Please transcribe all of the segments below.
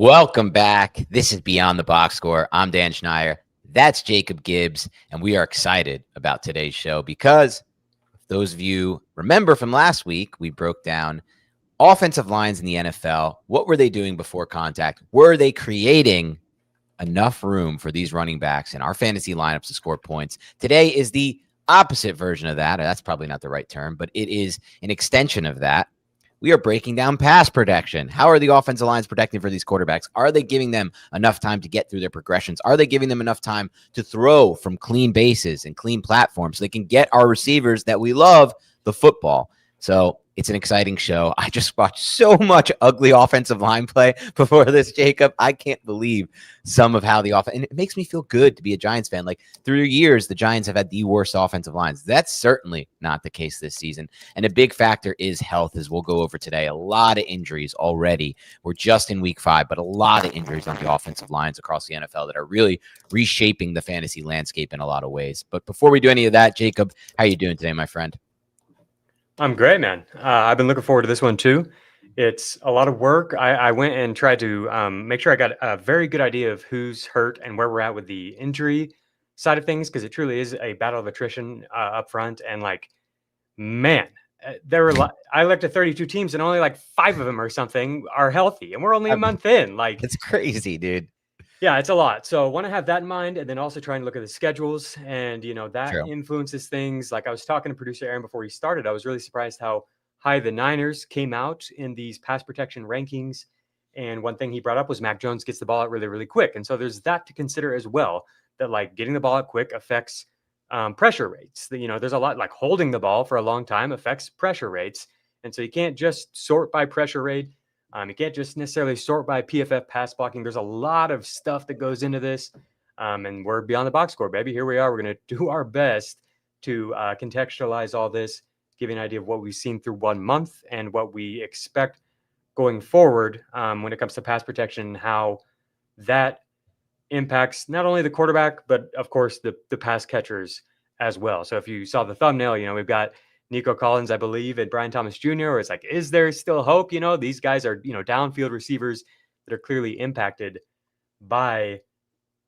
Welcome back. This is Beyond the Box Score. I'm Dan Schneier. That's Jacob Gibbs, and we are excited about today's show because those of you remember from last week, we broke down offensive lines in the NFL. What were they doing before contact? Were they creating enough room for these running backs in our fantasy lineups to score points? Today is the opposite version of that. That's probably not the right term, but it is an extension of that. We are breaking down pass protection. How are the offensive lines protecting for these quarterbacks? Are they giving them enough time to get through their progressions? Are they giving them enough time to throw from clean bases and clean platforms so they can get our receivers that we love the football? So it's an exciting show. I just watched so much ugly offensive line play before this, Jacob. I can't believe some of how the offense, and it makes me feel good to be a Giants fan. Like through years, the Giants have had the worst offensive lines. That's certainly not the case this season. And a big factor is health, as we'll go over today. A lot of injuries already. We're just in week 5, but a lot of injuries on the offensive lines across the NFL that are really reshaping the fantasy landscape in a lot of ways. But before we do any of that, Jacob, how are you doing today, my friend? I'm great, man. I've been looking forward to this one too. It's a lot of work. I went and tried to make sure I got a very good idea of who's hurt and where we're at with the injury side of things, because it truly is a battle of attrition up front. And man, I looked at 32 teams and only 5 of them or something are healthy, and we're only a month in. It's crazy, dude. Yeah, it's a lot. So I want to have that in mind, and then also try and look at the schedules, and that True. influences things. Like I was talking to producer Aaron before he started, I was really surprised how high the Niners came out in these pass protection rankings. And one thing he brought up was Mac Jones gets the ball out really, really quick. And so there's that to consider as well, that getting the ball out quick affects pressure rates. There's a lot, like holding the ball for a long time affects pressure rates. And so you can't just sort by pressure rate. You can't just necessarily sort by PFF pass blocking. There's a lot of stuff that goes into this. And we're Beyond the Box Score, baby. Here we are. We're going to do our best to contextualize all this, give you an idea of what we've seen through 1 month and what we expect going forward when it comes to pass protection, how that impacts not only the quarterback, but of course the pass catchers as well. So if you saw the thumbnail, we've got Nico Collins, I believe, and Brian Thomas Jr. Where it's like, is there still hope? These guys are, downfield receivers that are clearly impacted by,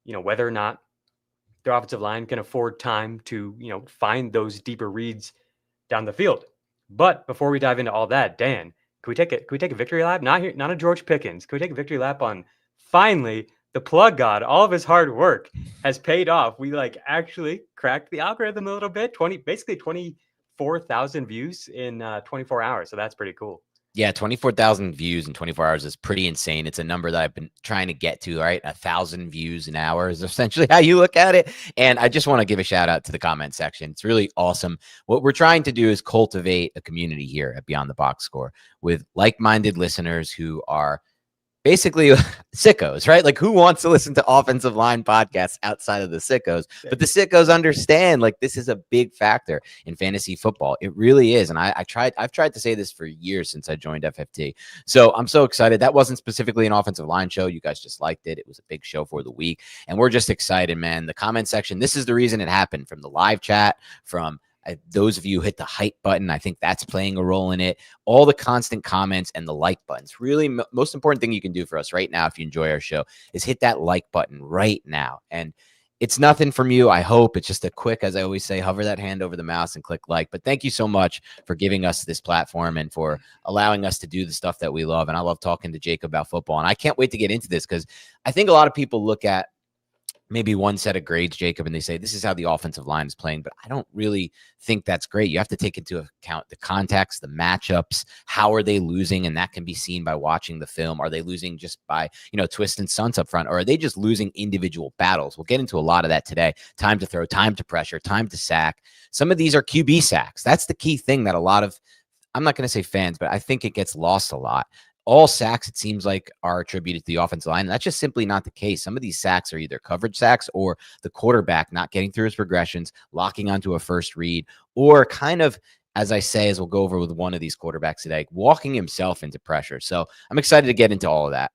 whether or not their offensive line can afford time to, find those deeper reads down the field. But before we dive into all that, Dan, can we take a victory lap? Not a George Pickens. Can we take a victory lap on finally the plug god? All of his hard work has paid off. We actually cracked the algorithm a little bit. 24,000 views in 24 hours. So that's pretty cool. Yeah, 24,000 views in 24 hours is pretty insane. It's a number that I've been trying to get to, right? 1,000 views an hour is essentially how you look at it. And I just want to give a shout out to the comment section. It's really awesome. What we're trying to do is cultivate a community here at Beyond the Box Score with like-minded listeners who are basically sickos, right? Like, who wants to listen to offensive line podcasts outside of the sickos? But the sickos understand, this is a big factor in fantasy football. It really is. And I've tried to say this for years since I joined FFT. So I'm so excited. That wasn't specifically an offensive line show. You guys just liked it. It was a big show for the week. And we're just excited, man. The comment section, this is the reason it happened, from the live chat, from those of you who hit the hype button. I think that's playing a role in it. All the constant comments and the like buttons. Really, most important thing you can do for us right now, if you enjoy our show, is hit that like button right now. And it's nothing from you, I hope. It's just a quick, as I always say, hover that hand over the mouse and click like. But thank you so much for giving us this platform and for allowing us to do the stuff that we love. And I love talking to Jacob about football. And I can't wait to get into this, because I think a lot of people look at maybe one set of grades, Jacob, and they say, this is how the offensive line is playing. But I don't really think that's great. You have to take into account the context, the matchups. How are they losing? And that can be seen by watching the film. Are they losing just by, twist and stunts up front? Or are they just losing individual battles? We'll get into a lot of that today. Time to throw, time to pressure, time to sack. Some of these are QB sacks. That's the key thing that a lot of, I'm not going to say fans, but I think it gets lost a lot. All sacks, it seems like, are attributed to the offensive line. And that's just simply not the case. Some of these sacks are either coverage sacks or the quarterback not getting through his progressions, locking onto a first read, or kind of, as I say, as we'll go over with one of these quarterbacks today, walking himself into pressure. So I'm excited to get into all of that.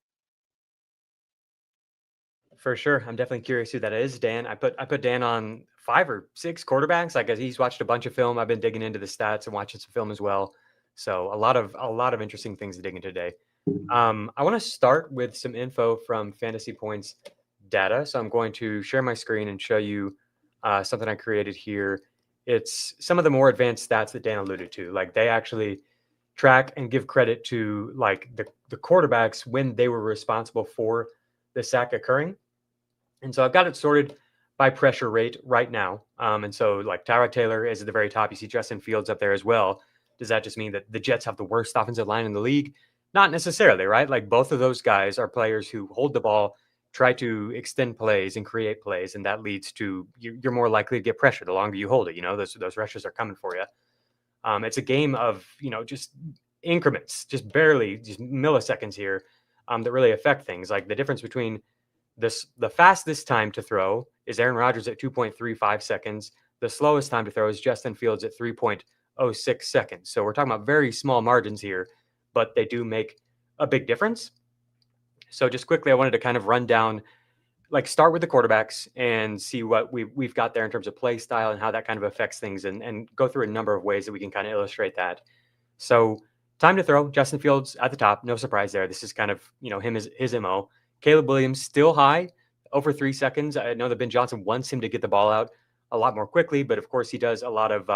For sure. I'm definitely curious who that is, Dan. I put Dan on 5 or 6 quarterbacks. He's watched a bunch of film. I've been digging into the stats and watching some film as well. So a lot of interesting things to dig into today. I want to start with some info from Fantasy Points data. So I'm going to share my screen and show you something I created here. It's some of the more advanced stats that Dan alluded to. Like they actually track and give credit to like the quarterbacks when they were responsible for the sack occurring. And so I've got it sorted by pressure rate right now. And so like Tyrod Taylor is at the very top. You see Justin Fields up there as well. Does that just mean that the Jets have the worst offensive line in the league? Not necessarily, right? Like both of those guys are players who hold the ball, try to extend plays and create plays, and that leads to you're more likely to get pressure the longer you hold it. You know, those rushes are coming for you. It's a game of just increments, just barely, just milliseconds here, that really affect things. Like the difference between the fastest time to throw is Aaron Rodgers at 2.35 seconds. The slowest time to throw is Justin Fields at 3.06 seconds. So we're talking about very small margins here, but they do make a big difference. So just quickly, I wanted to kind of run down, like start with the quarterbacks and see what we've got there in terms of play style and how that kind of affects things, and go through a number of ways that we can kind of illustrate that. So time to throw, Justin Fields at the top, no surprise there. This is kind of his MO. Caleb Williams still high, over 3 seconds. I know that Ben Johnson wants him to get the ball out a lot more quickly, but of course he does a lot of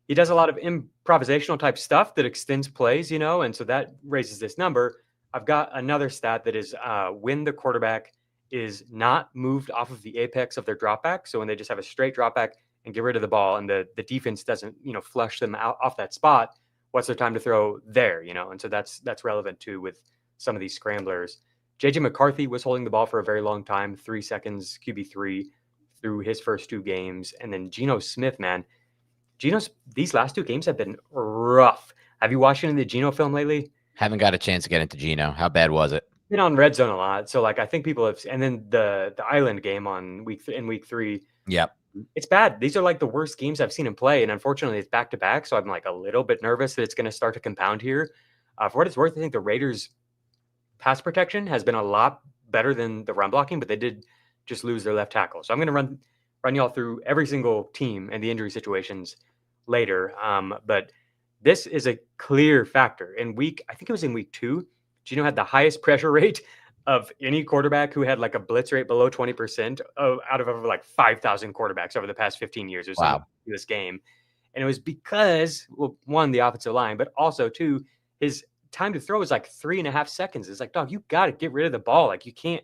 improvisational type stuff that extends plays, and so that raises this number. I've got another stat that is when the quarterback is not moved off of the apex of their drop back. So when they just have a straight drop back and get rid of the ball, and the defense doesn't flush them out off that spot, what's their time to throw there? And so that's relevant too with some of these scramblers. JJ McCarthy was holding the ball for a very long time, 3 seconds, QB3 through his first 2 games. And then Geno Smith, man, these last 2 games have been rough. Have you watched any of the Geno film lately? Haven't got a chance to get into Geno. How bad was it? Been on Red Zone a lot, so like I think people have. And then the Island game on week 3. Yep. It's bad. These are like the worst games I've seen him play, and unfortunately, it's back to back. So I'm like a little bit nervous that it's going to start to compound here. For what it's worth, I think the Raiders' pass protection has been a lot better than the run blocking, but they did just lose their left tackle. So I'm going to run y'all through every single team and the injury situations later. But this is a clear factor. I think it was in week 2, Geno had the highest pressure rate of any quarterback who had like a blitz rate below 20% out of over like 5,000 quarterbacks over the past 15 years or so in this game. And it was because, well, one, the offensive line, but also two, his time to throw was like 3.5 seconds. It's like, dog, you got to get rid of the ball. Like you can't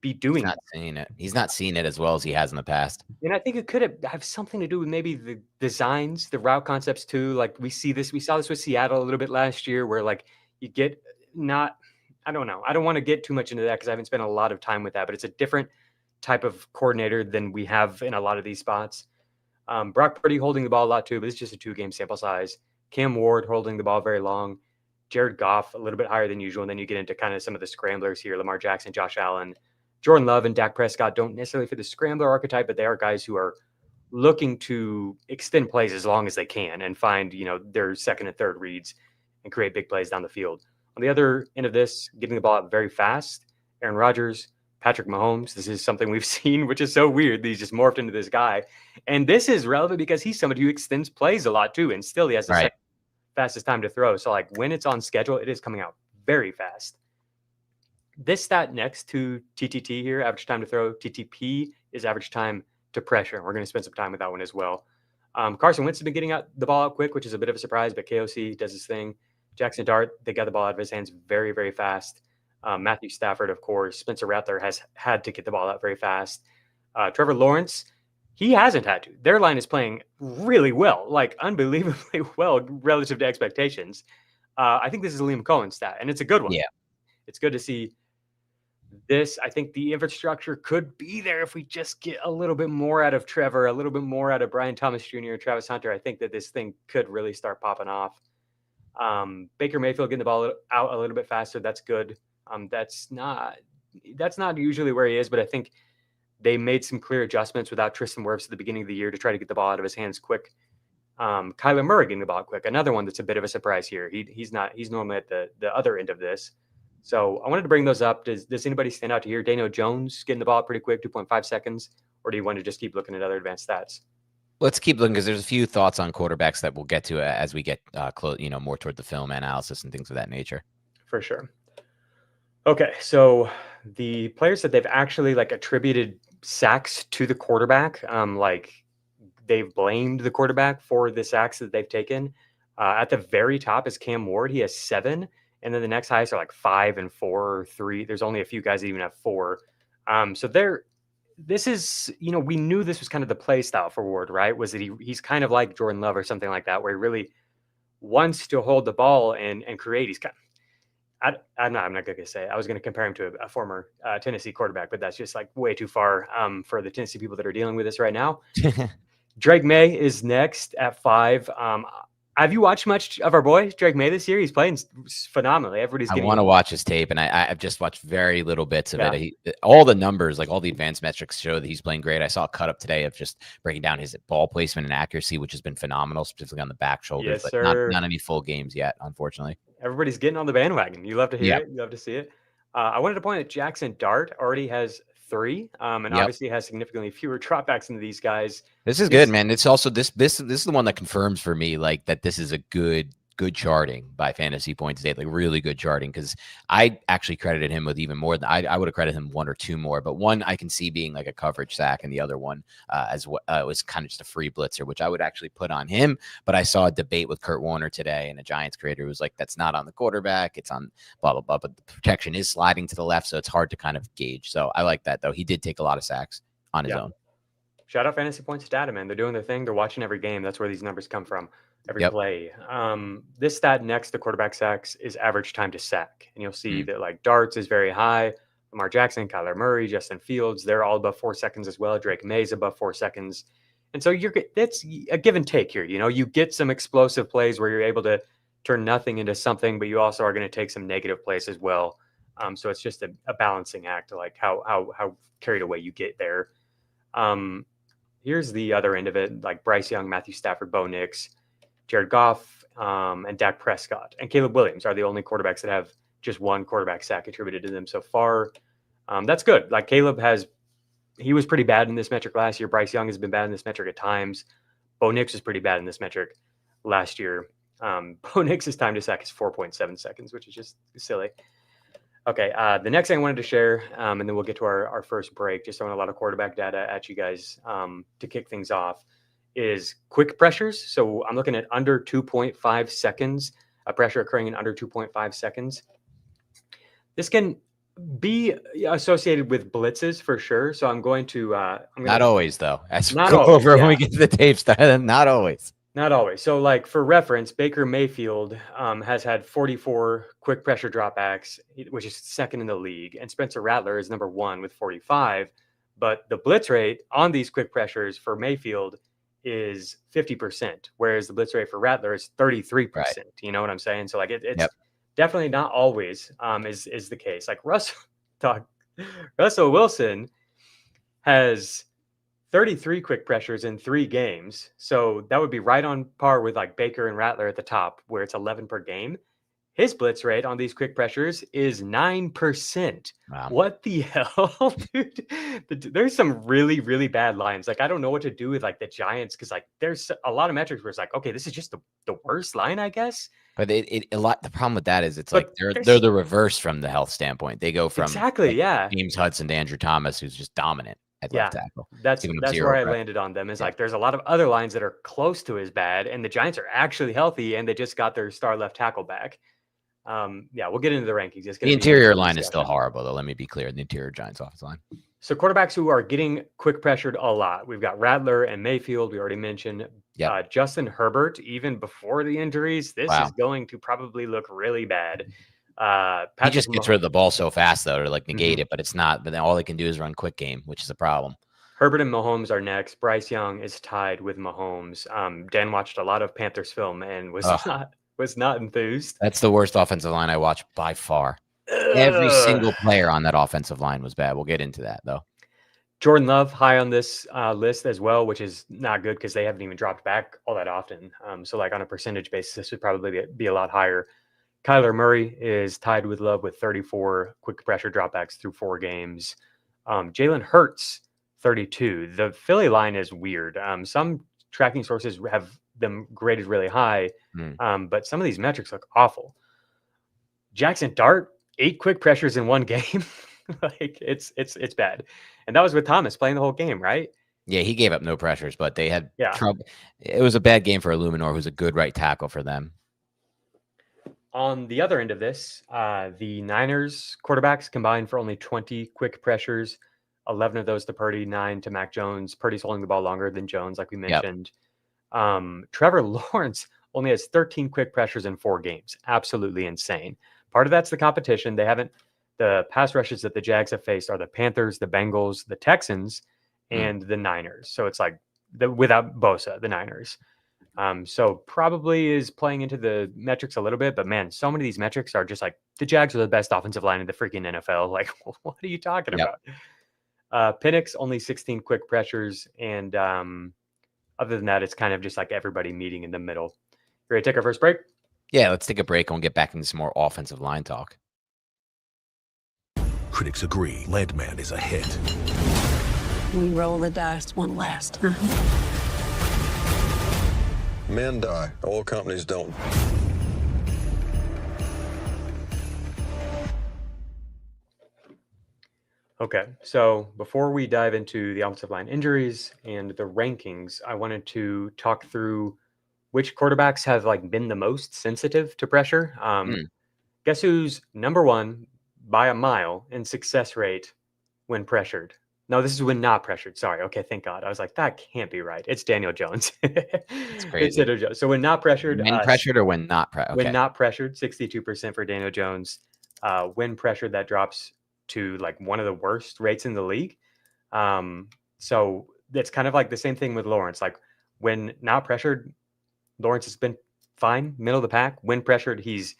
be doing He's not seeing it. He's not seeing it as well as he has in the past. And I think it could have something to do with maybe the designs, the route concepts too. Like we saw this with Seattle a little bit last year, where like you get I don't know. I don't want to get too much into that because I haven't spent a lot of time with that, but it's a different type of coordinator than we have in a lot of these spots. Brock Purdy holding the ball a lot too, but it's just a 2-game sample size. Cam Ward holding the ball very long. Jared Goff a little bit higher than usual. And then you get into kind of some of the scramblers here: Lamar Jackson, Josh Allen, Jordan Love, and Dak Prescott don't necessarily fit the scrambler archetype, but they are guys who are looking to extend plays as long as they can and find, their second and third reads and create big plays down the field. On the other end of this, getting the ball out very fast, Aaron Rodgers, Patrick Mahomes. This is something we've seen, which is so weird. He's just morphed into this guy. And this is relevant because he's somebody who extends plays a lot too, and still he has the second fastest time to throw. So like when it's on schedule, it is coming out very fast. This stat next to TTT here, average time to throw, TTP is average time to pressure. We're going to spend some time with that one as well. Carson Wentz has been getting the ball out quick, which is a bit of a surprise, but KOC does his thing. Jackson Dart, they got the ball out of his hands very, very fast. Matthew Stafford, of course. Spencer Rattler has had to get the ball out very fast. Trevor Lawrence, he hasn't had to. Their line is playing really well, like unbelievably well relative to expectations. I think this is a Liam Cohen stat, and it's a good one. Yeah. It's good to see this. I think the infrastructure could be there if we just get a little bit more out of Trevor, a little bit more out of Brian Thomas Jr. and Travis Hunter. I think that this thing could really start popping off. Baker Mayfield getting the ball out a little bit faster. That's good. That's not usually where he is, but I think they made some clear adjustments without Tristan Wirfs at the beginning of the year to try to get the ball out of his hands quick. Kyler Murray getting the ball quick. Another one that's a bit of a surprise here. He's normally at the other end of this. So I wanted to bring those up. Does anybody stand out to here? Daniel Jones getting the ball pretty quick, 2.5 seconds, or do you want to just keep looking at other advanced stats? Let's keep looking because there's a few thoughts on quarterbacks that we'll get to as we get more toward the film analysis and things of that nature. for sure. Okay, so the players that they've actually like attributed sacks to the quarterback, like they've blamed the quarterback for the sacks that they've taken. At the very top is Cam Ward. He has 7, and then the next highest are like 5 and 4 or 3. There's only a few guys that even have 4. So they're this is, we knew this was kind of the play style for Ward, right? Was that he's kind of like Jordan Love or something like that, where he really wants to hold the ball and create. He's kind I'm not going to say it. I was going to compare him to a former Tennessee quarterback, but that's just like way too far for the Tennessee people that are dealing with this right now. Drake May is next at 5. Have you watched much of our boy Drake May this year? He's playing phenomenally. Everybody's I getting. want to watch his tape, and I've just watched very little bits of Yeah. it. All the numbers, like all the advanced metrics, show that he's playing great. I saw a cut up today of just breaking down his ball placement and accuracy, which has been phenomenal, specifically on the back shoulders. Yes, but sir. not any full games yet, unfortunately. Everybody's getting on the bandwagon. You love to hear Yep. it. You love to see it. I wanted to point out Jackson Dart already has 3, and Yep. obviously has significantly fewer dropbacks than these guys. This is good, man. It's also this is the one that confirms for me like that this is a good charting by Fantasy Points Today, like really good charting, because I actually credited him with even more than I would have credited him 1 or 2 more, but one I can see being like a coverage sack, and the other one as was kind of just a free blitzer, which I would actually put on him. But I saw a debate with Kurt Warner today, and a Giants creator was like, "That's not on the quarterback; it's on blah blah blah." But the protection is sliding to the left, so it's hard to kind of gauge. So I like that though. He did take a lot of sacks on his own. Shout out Fantasy Points Data, man. They're doing their thing. They're watching every game. That's where these numbers come from. Every play. This stat next to quarterback sacks is average time to sack. And you'll see that like Darts is very high. Lamar Jackson, Kyler Murray, Justin Fields, they're all above 4 seconds as well. Drake May's above 4 seconds. And so that's a give and take here. You get some explosive plays where you're able to turn nothing into something, but you also are going to take some negative plays as well. So it's just a balancing act, like how carried away you get there. Here's the other end of it, like Bryce Young, Matthew Stafford, Bo Nix, Jared Goff, and Dak Prescott, and Caleb Williams are the only quarterbacks that have just 1 quarterback sack attributed to them so far. That's good. Like Caleb he was pretty bad in this metric last year. Bryce Young has been bad in this metric at times. Bo Nix was pretty bad in this metric last year. Bo Nix's time to sack is 4.7 seconds, which is just silly. Okay, the next thing I wanted to share, and then we'll get to our first break, just throwing a lot of quarterback data at you guys to kick things off, is quick pressures. So I'm looking at under 2.5 seconds, a pressure occurring in under 2.5 seconds. This can be associated with blitzes for sure. So I'm going to... not always, though. As we not go always, over when we get to the tape started, not always. Not always. So, like for reference, Baker Mayfield has had 44 quick pressure dropbacks, which is second in the league, and Spencer Rattler is number 1 with 45. But the blitz rate on these quick pressures for Mayfield is 50%, whereas the blitz rate for Rattler is 33%. Right. You know what I'm saying? So, like it's definitely not always is the case. Like Russell Wilson has 33 quick pressures in 3 games. So that would be right on par with like Baker and Rattler at the top, where it's 11 per game. His blitz rate on these quick pressures is 9%. Wow. What the hell, dude? There's some really, really bad lines. Like, I don't know what to do with like the Giants, because like there's a lot of metrics where it's like, okay, this is just the worst line, I guess. But the problem with that is it's like they're the reverse from the health standpoint. They go from James Hudson to Andrew Thomas, who's just dominant at left tackle. That's where I landed on them. Is like there's a lot of other lines that are close to as bad, and the Giants are actually healthy, and they just got their star left tackle back. We'll get into the rankings. The interior line is still horrible, though. Let me be clear. The interior Giants offensive line. So quarterbacks who are getting quick pressured a lot. We've got Rattler and Mayfield. We already mentioned. Justin Herbert, even before the injuries, this is going to probably look really bad. He just gets rid of the ball so fast, though, to like negate it, but it's not. But then all they can do is run quick game, which is a problem. Herbert and Mahomes are next. Bryce Young is tied with Mahomes. Dan watched a lot of Panthers film and was not enthused. That's the worst offensive line I watched by far. Every single player on that offensive line was bad. We'll get into that, though. Jordan Love high on this list as well, which is not good because they haven't even dropped back all that often. So like on a percentage basis, this would probably be a lot higher. Kyler Murray is tied with Love with 34 quick pressure dropbacks through 4 games. Jalen Hurts, 32. The Philly line is weird. Some tracking sources have them graded really high, but some of these metrics look awful. Jackson Dart, 8 quick pressures in one game. Like it's bad. And that was with Thomas playing the whole game, right? Yeah, he gave up no pressures, but they had Yeah. trouble. It was a bad game for Illuminor, who's a good right tackle for them. On the other end of this, the Niners quarterbacks combined for only 20 quick pressures, 11 of those to Purdy, 9 to Mac Jones. Purdy's holding the ball longer than Jones, like we Yep. mentioned. Trevor Lawrence only has 13 quick pressures in 4 games. Absolutely insane. Part of that's the competition. The pass rushes that the Jags have faced are the Panthers, the Bengals, the Texans, and the Niners. So it's like without Bosa, the Niners. So probably is playing into the metrics a little bit, but man, so many of these metrics are just like the Jags are the best offensive line in the freaking NFL. Like, what are you talking Yep. about? Penix only 16 quick pressures, and other than that, it's kind of just like everybody meeting in the middle. You ready to take our first break? Yeah, let's take a break and we'll get back into some more offensive line talk. Critics agree Landman is a hit. We roll the dice one last time. Men die. Oil companies don't. Okay, so before we dive into the offensive line injuries and the rankings, I wanted to talk through which quarterbacks have like been the most sensitive to pressure. Guess who's number one by a mile in success rate when pressured? No, this is when not pressured. Sorry. Okay, thank God. I was like, that can't be right. It's Daniel Jones. It's crazy. Daniel Jones. So when not pressured, When pressured or when not pressured? Okay. when not pressured, 62% for Daniel Jones. When pressured, that drops to like one of the worst rates in the league. So it's kind of like the same thing with Lawrence. Like when not pressured, Lawrence has been fine, middle of the pack. When pressured, he's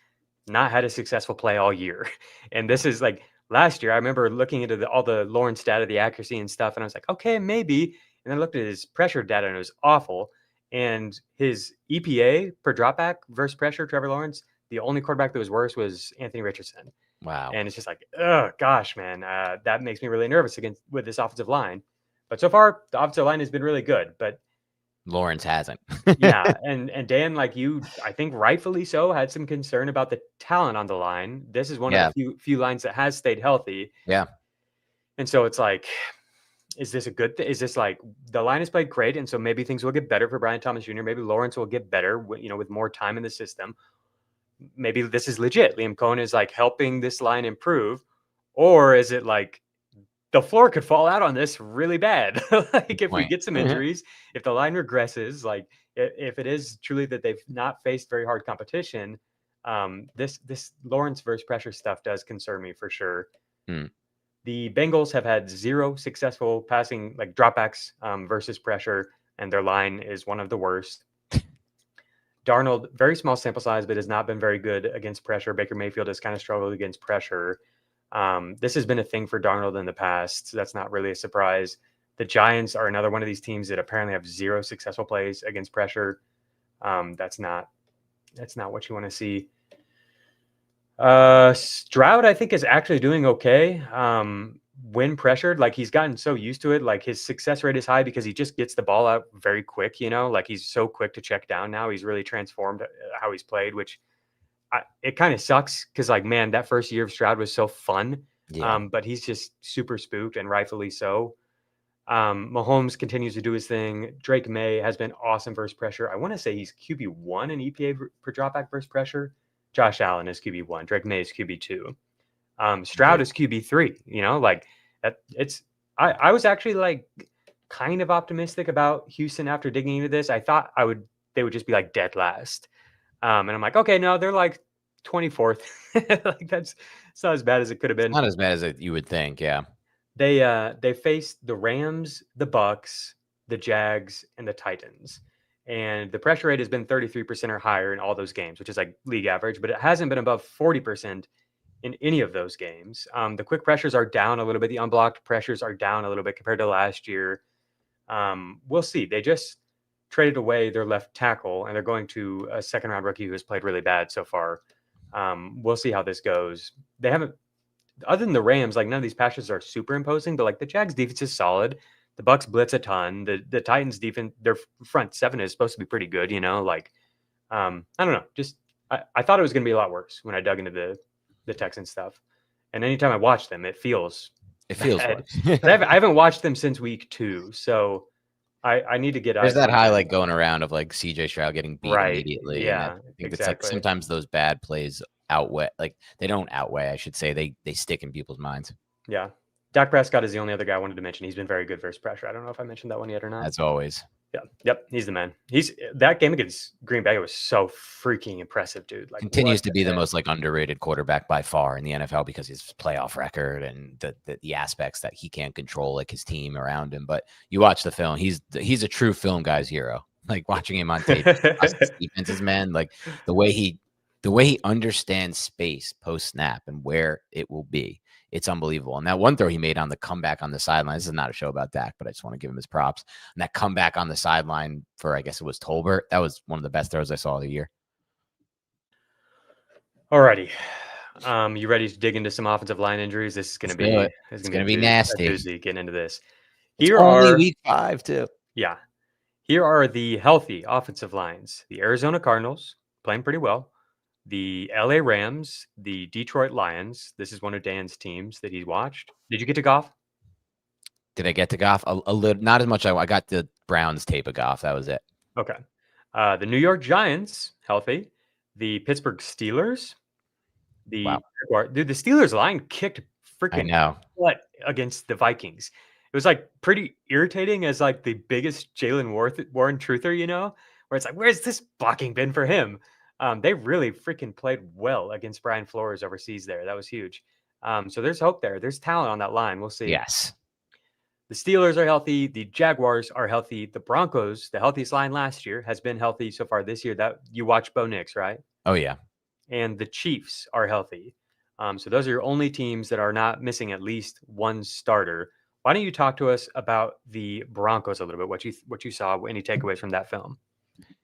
not had a successful play all year. And this is like last year. I remember looking into all the Lawrence data, the accuracy and stuff, and I was like, okay, maybe. And then I looked at his pressure data, and it was awful. And his EPA per dropback versus pressure, Trevor Lawrence, the only quarterback that was worse was Anthony Richardson. Wow. And it's just like, oh gosh, man, that makes me really nervous with this offensive line. But so far, the offensive line has been really good. But Lawrence hasn't. yeah, and Dan, like you, I think rightfully so, had some concern about the talent on the line. This is one of the few lines that has stayed healthy. Yeah. And so it's like, is this a good thing? Is this like the line has played great, and so maybe things will get better for Brian Thomas Jr. Maybe Lawrence will get better, with more time in the system. Maybe this is legit. Liam Cohen is like helping this line improve, or is it like the floor could fall out on this really bad? Like if we get some injuries, if the line regresses, like if it is truly that they've not faced very hard competition, this Lawrence versus pressure stuff does concern me for sure. The Bengals have had 0 successful passing like dropbacks versus pressure, and their line is one of the worst. Darnold, very small sample size, but has not been very good against pressure. Baker Mayfield has kind of struggled against pressure. This has been a thing for Darnold in the past. So that's not really a surprise. The Giants are another one of these teams that apparently have 0 successful plays against pressure. That's not what you want to see. Stroud, I think, is actually doing okay. When pressured, like he's gotten so used to it, like his success rate is high because he just gets the ball out very quick, like he's so quick to check down now. He's really transformed how he's played, which it kind of sucks because like, man, that first year of Stroud was so fun. Yeah. But he's just super spooked, and rightfully so. Mahomes continues to do his thing. Drake May has been awesome versus pressure. I want to say he's QB1 in EPA per dropback versus pressure. Josh Allen is QB1. Drake May is QB2. Stroud is QB3. Like it's. I was actually like kind of optimistic about Houston after digging into this. I thought they would just be like dead last. And I'm like, okay, no, they're like 24th. Like it's not as bad as it could have been. Not as bad as you would think. Yeah. They faced the Rams, the Bucks, the Jags, and the Titans. And the pressure rate has been 33% or higher in all those games, which is like league average, but it hasn't been above 40% in any of those games. The quick pressures are down a little bit. The unblocked pressures are down a little bit compared to last year. We'll see. They just traded away their left tackle, and they're going to a second-round rookie who has played really bad so far. We'll see how this goes. They haven't, other than the Rams, like none of these passes are super imposing, but like the Jags defense is solid. The Bucks blitz a ton. The Titans defense, their front seven is supposed to be pretty good, like I don't know. Just I thought it was going to be a lot worse when I dug into the Texans stuff. And anytime I watch them, it feels bad. worse. I haven't watched them since week 2, so I need to get There's eyes that on them. highlight going around of like CJ Stroud getting beat Right. immediately. And Yeah, I think it's like exactly. sometimes those bad plays outweigh, like they don't outweigh, I should say. They stick in people's minds. Yeah. Dak Prescott is the only other guy I wanted to mention. He's been very good versus pressure. I don't know if I mentioned that one yet or not. As always. Yeah. Yep. He's the man. That game against Green Bay was so freaking impressive, dude. Like, Continues what to be the heck? most like underrated quarterback by far in the NFL because his playoff record and the aspects that he can't control, like his team around him. But you watch the film, he's a true film guy's hero. Like watching him on tape, his defenses, man. Like the way he understands space post snap and where it will be. It's unbelievable. And that one throw he made on the comeback on the sideline, this is not a show about Dak, but I just want to give him his props. And that comeback on the sideline for, I guess it was Tolbert, that was one of the best throws I saw of the year. Alrighty. You ready to dig into some offensive line injuries? This is going to be It's going to be nasty. A doozy getting into this. It's only week 5 too. Yeah. Here are the healthy offensive lines. The Arizona Cardinals playing pretty well. The LA Rams, the Detroit Lions. This is one of Dan's teams that he's watched. Did you get to Goff? Did I get to Goff? A little, not as much. I got the Browns tape of Goff. That was it. Okay. The New York Giants, healthy. The Pittsburgh Steelers. The Steelers line kicked freaking butt against the Vikings. It was like pretty irritating as like the biggest Jalen Warren truther, where it's like, where's this blocking been for him? They really freaking played well against Brian Flores overseas there. That was huge. So there's hope there. There's talent on that line. We'll see. Yes. The Steelers are healthy. The Jaguars are healthy. The Broncos, the healthiest line last year, has been healthy so far this year. That you watched Bo Nix, right? Oh, yeah. And the Chiefs are healthy. So those are your only teams that are not missing at least one starter. Why don't you talk to us about the Broncos a little bit? What you saw, any takeaways from that film?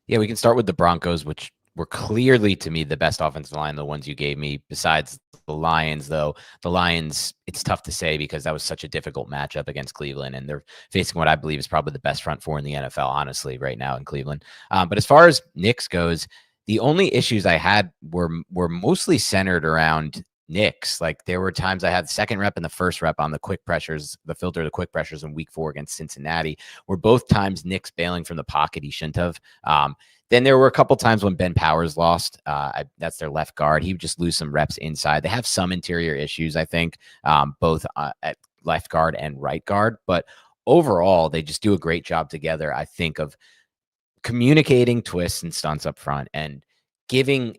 Yeah, we can start with the Broncos, which were clearly to me the best offensive line, the ones you gave me, besides the Lions, though. The Lions, it's tough to say because that was such a difficult matchup against Cleveland, and they're facing what I believe is probably the best front four in the NFL, honestly, right now in Cleveland. But as far as Knicks goes, the only issues I had were mostly centered around Knicks. Like there were times I had the second rep and the first rep on the quick pressures, the filter of the quick pressures in week 4 against Cincinnati, were both times Knicks bailing from the pocket he shouldn't have. Then there were a couple times when Ben Powers lost. That's their left guard. He would just lose some reps inside. They have some interior issues, I think, both at left guard and right guard. But overall, they just do a great job together, I think, of communicating twists and stunts up front and giving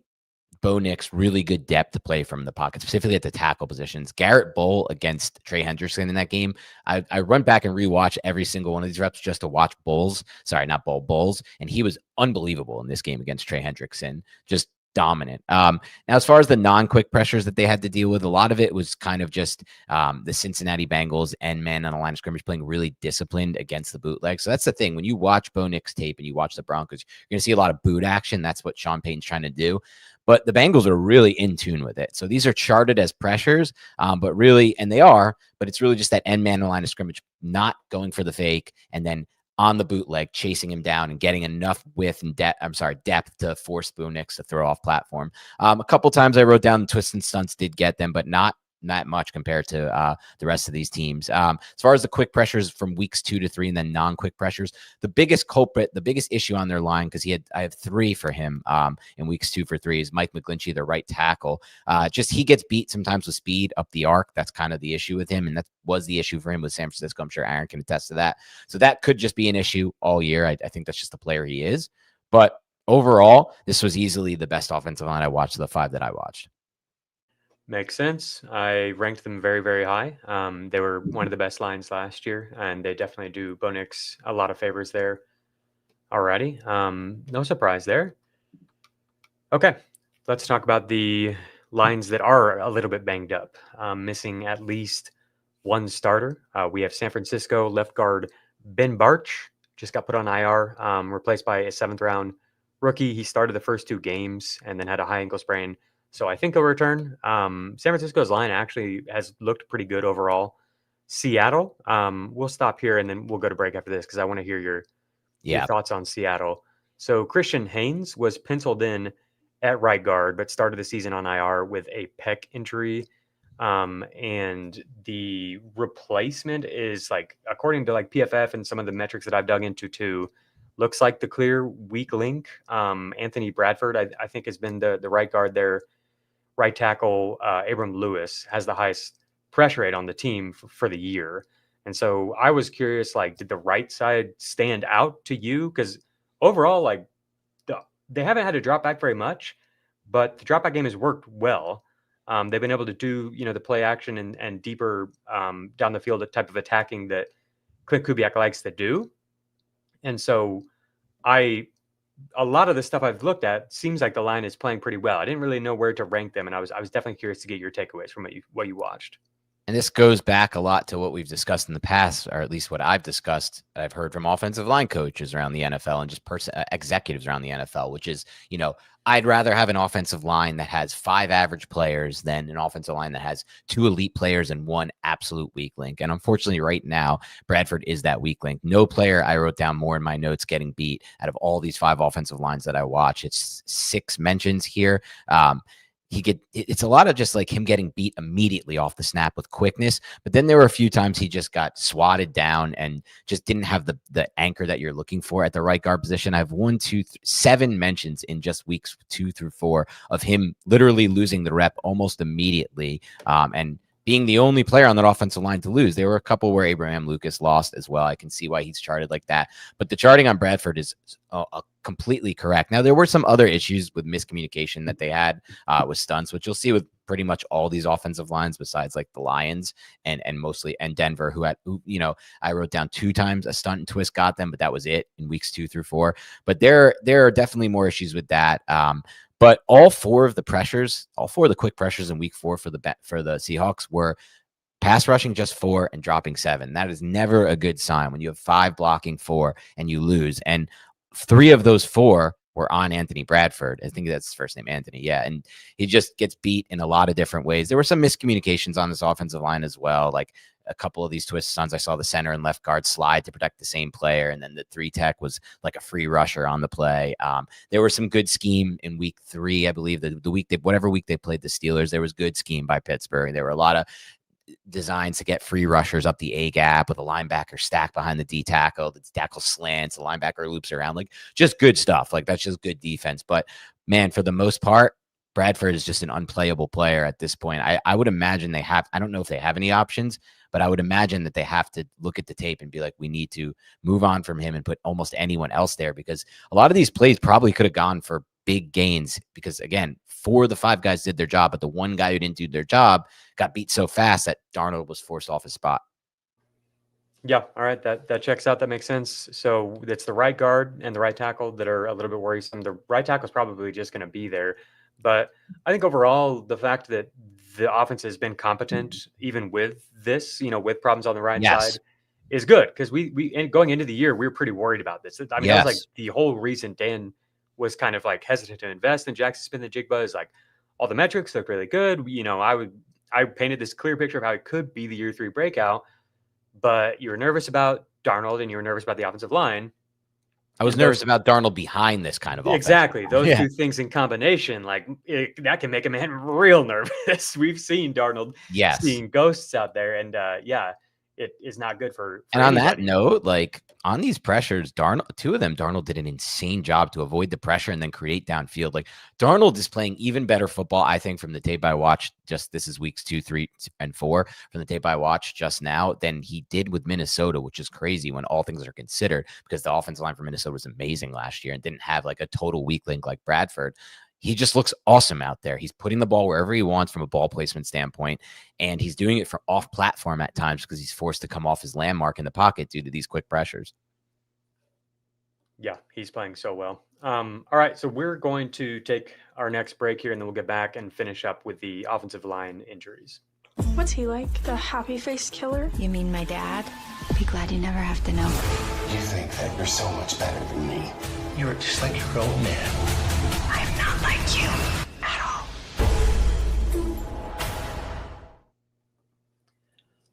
Bo Nix really good depth to play from the pocket, specifically at the tackle positions. Garrett Bull against Trey Hendrickson in that game. I run back and rewatch every single one of these reps just to watch Bulls. And he was unbelievable in this game against Trey Hendrickson. Just dominant. Now, as far as the non-quick pressures that they had to deal with, a lot of it was kind of just the Cincinnati Bengals and men on the line of scrimmage playing really disciplined against the bootleg. So that's the thing. When you watch Bo Nix tape and you watch the Broncos, you're going to see a lot of boot action. That's what Sean Payton's trying to do. But the Bengals are really in tune with it. So these are charted as pressures, but really, and they are, but it's really just that end man on the line of scrimmage, not going for the fake, and then on the bootleg, chasing him down and getting enough width and depth to force Bo Nix to throw off platform. A couple times I wrote down the twists and stunts did get them, but not much compared to the rest of these teams. As far as the quick pressures from weeks 2 to 3 and then non-quick pressures, the biggest culprit, the biggest issue on their line, because I have 3 for him in weeks 2 for 3, is Mike McGlinchey, the right tackle. Just he gets beat sometimes with speed up the arc. That's kind of the issue with him, and that was the issue for him with San Francisco. I'm sure Aaron can attest to that. So that could just be an issue all year. I think that's just the player he is. But overall, this was easily the best offensive line I watched of the 5 that I watched. Makes sense. I ranked them very, very high. They were one of the best lines last year, and they definitely do Bo Nix a lot of favors there already. No surprise there. Okay, let's talk about the lines that are a little bit banged up, missing at least one starter. We have San Francisco left guard Ben Bartch, just got put on IR, replaced by a 7th-round rookie. He started the first 2 games and then had a high ankle sprain. So I think he'll return. San Francisco's line actually has looked pretty good overall. Seattle, we'll stop here and then we'll go to break after this because I want to hear your thoughts on Seattle. So Christian Haynes was penciled in at right guard, but started the season on IR with a pec injury. And the replacement is like, according to like PFF and some of the metrics that I've dug into too, looks like the clear weak link. Anthony Bradford, I think, has been the right guard there. Right tackle Abram Lewis has the highest pressure rate on the team for the year. And so I was curious, like, did the right side stand out to you? Because overall, like, they haven't had to drop back very much, but the drop back game has worked well. They've been able to do, the play action and deeper down the field, the type of attacking that Clint Kubiak likes to do. And so a lot of the stuff I've looked at seems like the line is playing pretty well. I didn't really know where to rank them, and I was definitely curious to get your takeaways from what you watched. And this goes back a lot to what we've discussed in the past, or at least what I've discussed. I've heard from offensive line coaches around the NFL and just executives around the NFL, which is, I'd rather have an offensive line that has 5 average players than an offensive line that has 2 elite players and 1 absolute weak link. And unfortunately, right now, Bradford is that weak link. No player, I wrote down more in my notes, getting beat out of all these 5 offensive lines that I watch. It's 6 mentions here. It's a lot of just like him getting beat immediately off the snap with quickness. But then there were a few times he just got swatted down and just didn't have the anchor that you're looking for at the right guard position. I have 7 mentions in just weeks 2 through 4 of him literally losing the rep almost immediately. And being the only player on that offensive line to lose. There were a couple where Abraham Lucas lost as well. I can see why he's charted like that. But the charting on Bradford is completely correct. Now, there were some other issues with miscommunication that they had with stunts, which you'll see with pretty much all these offensive lines besides like the Lions and Denver, who I wrote down 2 times a stunt and twist got them, but that was it in weeks 2 through 4. But there are definitely more issues with that. But all 4 of the quick pressures in week 4 for the Seahawks were pass rushing just 4 and dropping 7. That is never a good sign when you have 5 blocking 4 and you lose. And 3 of those 4 were on Anthony Bradford. I think that's his first name, Anthony. Yeah. And he just gets beat in a lot of different ways. There were some miscommunications on this offensive line as well. Like a couple of these twist stunts, I saw the center and left guard slide to protect the same player. And then the 3 tech was like a free rusher on the play. There was some good scheme in week 3. I believe whatever week they played the Steelers, there was good scheme by Pittsburgh. There were a lot of designs to get free rushers up the A gap with a linebacker stacked behind the D tackle. The tackle slants, the linebacker loops around, like just good stuff. Like that's just good defense. But man, for the most part, Bradford is just an unplayable player at this point. I would imagine I don't know if they have any options, but I would imagine that they have to look at the tape and be like, we need to move on from him and put almost anyone else there, because a lot of these plays probably could have gone for big gains, because again, 4 of the 5 guys did their job, but the one guy who didn't do their job got beat so fast that Darnold was forced off his spot. Yeah. All right. That checks out. That makes sense. So it's the right guard and the right tackle that are a little bit worrisome. The right tackle is probably just going to be there. But I think overall, the fact that the offense has been competent, even with this, with problems on the right side, is good. Because we going into the year, we were pretty worried about this. I mean, that was like the whole reason Dan was kind of like hesitant to invest in Jackson Smith-Njigba, is like all the metrics look really good. I painted this clear picture of how it could be the year 3 breakout, but you were nervous about Darnold and you were nervous about the offensive line. I was nervous about Darnold behind this kind of offense. Exactly. Those 2 things in combination, like that can make a man real nervous. We've seen Darnold seeing ghosts out there, and it is not good for and on anybody. that note, like on these pressures, 2 of them, Darnold did an insane job to avoid the pressure and then create downfield. Like Darnold is playing even better football, I think, from the tape I watched. This is weeks 2, 3, and 4 from the tape I watched just now than he did with Minnesota, which is crazy when all things are considered, because the offensive line for Minnesota was amazing last year and didn't have like a total weak link like Bradford. He just looks awesome out there. He's putting the ball wherever he wants from a ball placement standpoint, and he's doing it for off platform at times because he's forced to come off his landmark in the pocket due to these quick pressures. Yeah, he's playing so well. All right, so we're going to take our next break here, and then we'll get back and finish up with the offensive line injuries. What's he like? The happy-faced killer? You mean my dad? Be glad you never have to know. You think that you're so much better than me. You're just like your old man. I'm not like you at all.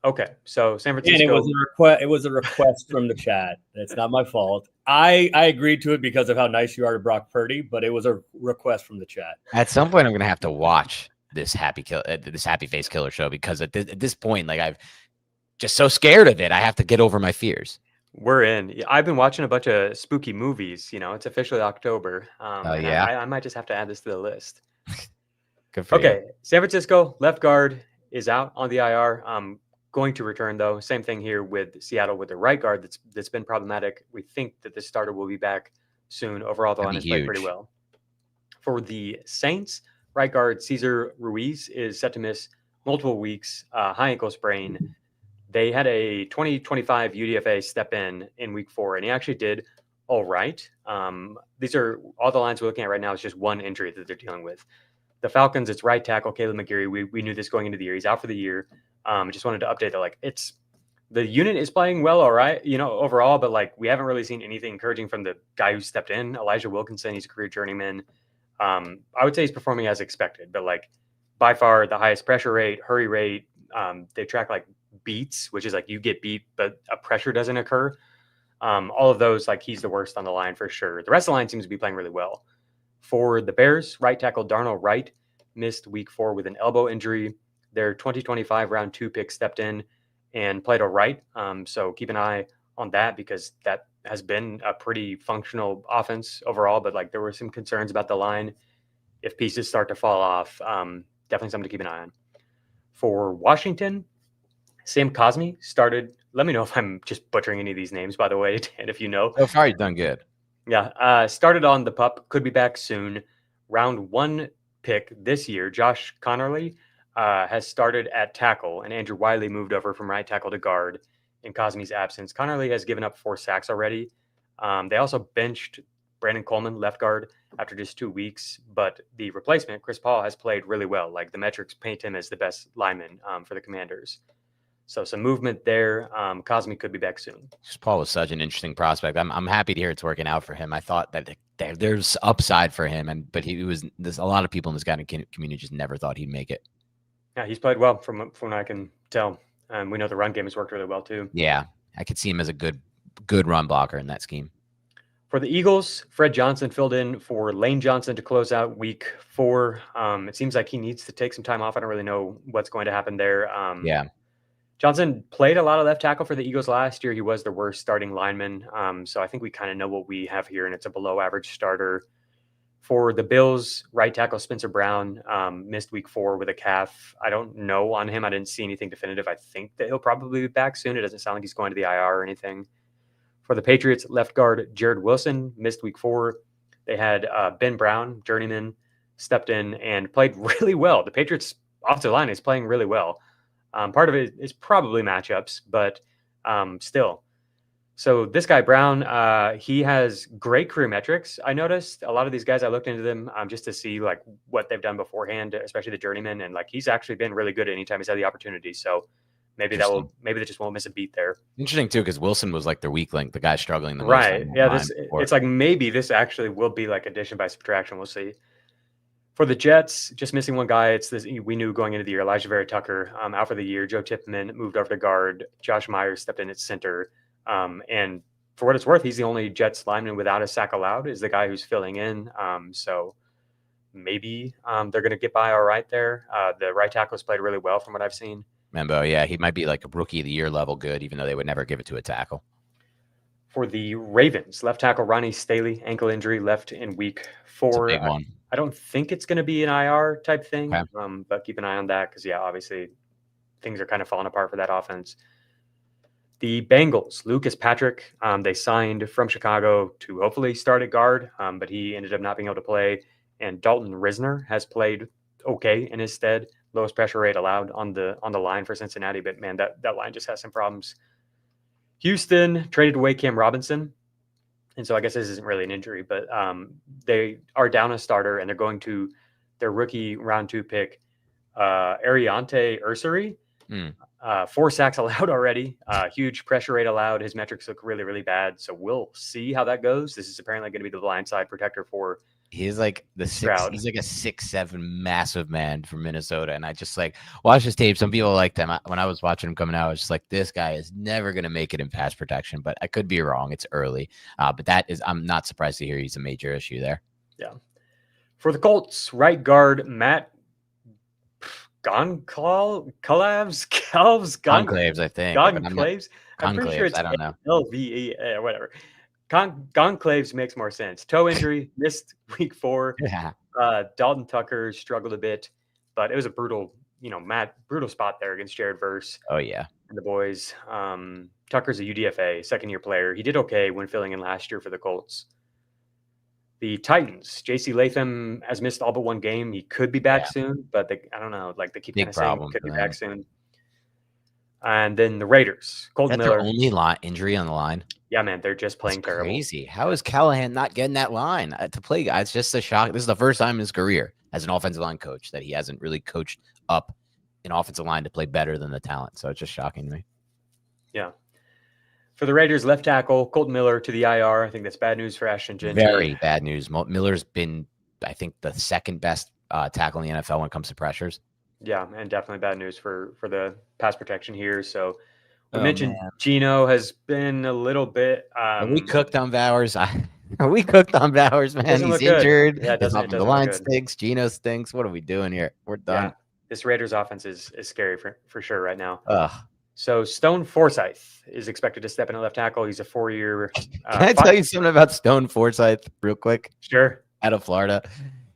Okay, so San Francisco. And it was a request from the chat. It's not my fault. I agreed to it because of how nice you are to Brock Purdy, but it was a request from the chat. At some point, I'm gonna have to watch this happy face killer show because at this point, like I've just so scared of it. I have to get over my fears. We're in. I've been watching a bunch of spooky movies. It's officially October. Oh, And yeah? I might just have to add this to the list. Good for you. Okay, San Francisco left guard is out on the IR. Going to return though. Same thing here with Seattle with the right guard that's been problematic. We think that this starter will be back soon. Overall, the line has played pretty huge. well. For the Saints, right guard Cesar Ruiz is set to miss multiple weeks, high ankle sprain. They had a 2025 UDFA step in week 4, and he actually did all right. These are all the lines we're looking at right now. It's just one injury that they're dealing with. The Falcons, it's right tackle Caleb McGarry. We knew this going into the year. He's out for the year. Just wanted to update that. Like, the unit is playing well, all right, overall, but like we haven't really seen anything encouraging from the guy who stepped in, Elijah Wilkinson. He's a career journeyman. I would say he's performing as expected, but like by far the highest pressure rate, hurry rate. They track like beats, which is like you get beat, but a pressure doesn't occur. All of those, like he's the worst on the line for sure. The rest of the line seems to be playing really well. For the Bears, right tackle Darnell Wright missed week 4 with an elbow injury. Their 2025 round 2 pick stepped in and played all right. So keep an eye on that because that has been a pretty functional offense overall, but like there were some concerns about the line. If pieces start to fall off, definitely something to keep an eye on. For Washington, Sam Cosmi started. Let me know if I'm just butchering any of these names, by the way, and if you know. So far, you've done good. Yeah, started on the pup, could be back soon. Round 1 pick this year, Josh Connerly has started at tackle, and Andrew Wiley moved over from right tackle to guard in Cosmi's absence. Connerly has given up 4 sacks already. They also benched Brandon Coleman, left guard, after just 2 weeks, but the replacement, Chris Paul, has played really well. Like the metrics paint him as the best lineman for the Commanders. So some movement there. Cosmi could be back soon. Paul was such an interesting prospect. I'm happy to hear it's working out for him. I thought that there's upside for him, but there's a lot of people in this kind of community just never thought he'd make it. Yeah, he's played well from what I can tell. We know the run game has worked really well too. Yeah, I could see him as a good run blocker in that scheme. For the Eagles, Fred Johnson filled in for Lane Johnson to close out week 4. It seems like he needs to take some time off. I don't really know what's going to happen there. Yeah. Johnson played a lot of left tackle for the Eagles last year. He was the worst starting lineman. So I think we kind of know what we have here, and it's a below average starter. For the Bills, right tackle Spencer Brown missed week 4 with a calf. I don't know on him. I didn't see anything definitive. I think that he'll probably be back soon. It doesn't sound like he's going to the IR or anything. For the Patriots, left guard Jared Wilson missed week 4. They had Ben Brown, journeyman, stepped in and played really well. The Patriots offensive line is playing really well. Part of it is probably matchups, but still. So this guy, Brown, he has great career metrics. I noticed a lot of these guys, I looked into them just to see like what they've done beforehand, especially the journeyman. And like, he's actually been really good anytime he's had the opportunity. So maybe they just won't miss a beat there. Interesting too, because Wilson was like their weak link, the guy struggling the most. Right. Yeah. It's like, maybe this actually will be like addition by subtraction. We'll see. For the Jets, just missing one guy. It's this we knew going into the year. Elijah Vera Tucker out for the year. Joe Tippmann moved over to guard. Josh Myers stepped in at center. And for what it's worth, he's the only Jets lineman without a sack allowed. Is the guy who's filling in. So maybe they're going to get by all right there. The right tackle has played really well from what I've seen. Membo, yeah, he might be like a rookie of the year level good, even though they would never give it to a tackle. For the Ravens, left tackle Ronnie Staley, ankle injury, left in week 4. It's a big one. I don't think it's going to be an IR type thing, okay. But keep an eye on that because, yeah, obviously things are kind of falling apart for that offense. The Bengals, Lucas Patrick, they signed from Chicago to hopefully start at guard, but he ended up not being able to play. And Dalton Risner has played okay in his stead. Lowest pressure rate allowed on the line for Cincinnati, but man, that line just has some problems. Houston traded away Cam Robinson. And so I guess this isn't really an injury, but they are down a starter and they're going to their rookie round 2 pick, Ariante Ursary. 4 sacks allowed already. Huge pressure rate allowed. His metrics look really, really bad. So we'll see how that goes. This is apparently going to be the blindside protector for He's like Stroud. he's like a 6'7" massive man from Minnesota. And I just like watch his tape. Some people like them. When I was watching him coming out, I was just like, this guy is never going to make it in pass protection, but I could be wrong. It's early. But I'm not surprised to hear he's a major issue there. Yeah. For the Colts, right guard Matt Conclaves, I think. Conclaves. I'm pretty sure it's I don't know. LVE, whatever. Conclaves makes more sense. Toe injury, missed week 4. Yeah. Dalton Tucker struggled a bit, but it was a brutal spot there against Jared Verse. Oh yeah. And the boys. Tucker's a UDFA, second-year player. He did okay when filling in last year for the Colts. The Titans, J.C. Latham has missed all but one game. He could be back soon, but I don't know. Like they keep kind of saying he could be back soon. And then the Raiders, Colton Miller. Their only injury on the line. Yeah, man, they're just playing terrible. Crazy. How is Callahan not getting that line to play? It's just a shock. This is the first time in his career as an offensive line coach that he hasn't really coached up an offensive line to play better than the talent. So it's just shocking to me. Yeah. For the Raiders, left tackle, Colton Miller to the IR. I think that's bad news for Ashton Jeanty. Very bad news. Miller's been, I think, the second best tackle in the NFL when it comes to pressures. Yeah, and definitely bad news for the pass protection here. So we mentioned Geno has been a little bit. Are we cooked on Bowers? Are we cooked on Bowers, man? He's injured. Yeah, the line stinks. Geno stinks. What are we doing here? We're done. Yeah. This Raiders offense is scary for sure right now. Ugh. So Stone Forsythe is expected to step in at left tackle. He's a 4-year. Can I tell you something about Stone Forsythe real quick? Sure. Out of Florida.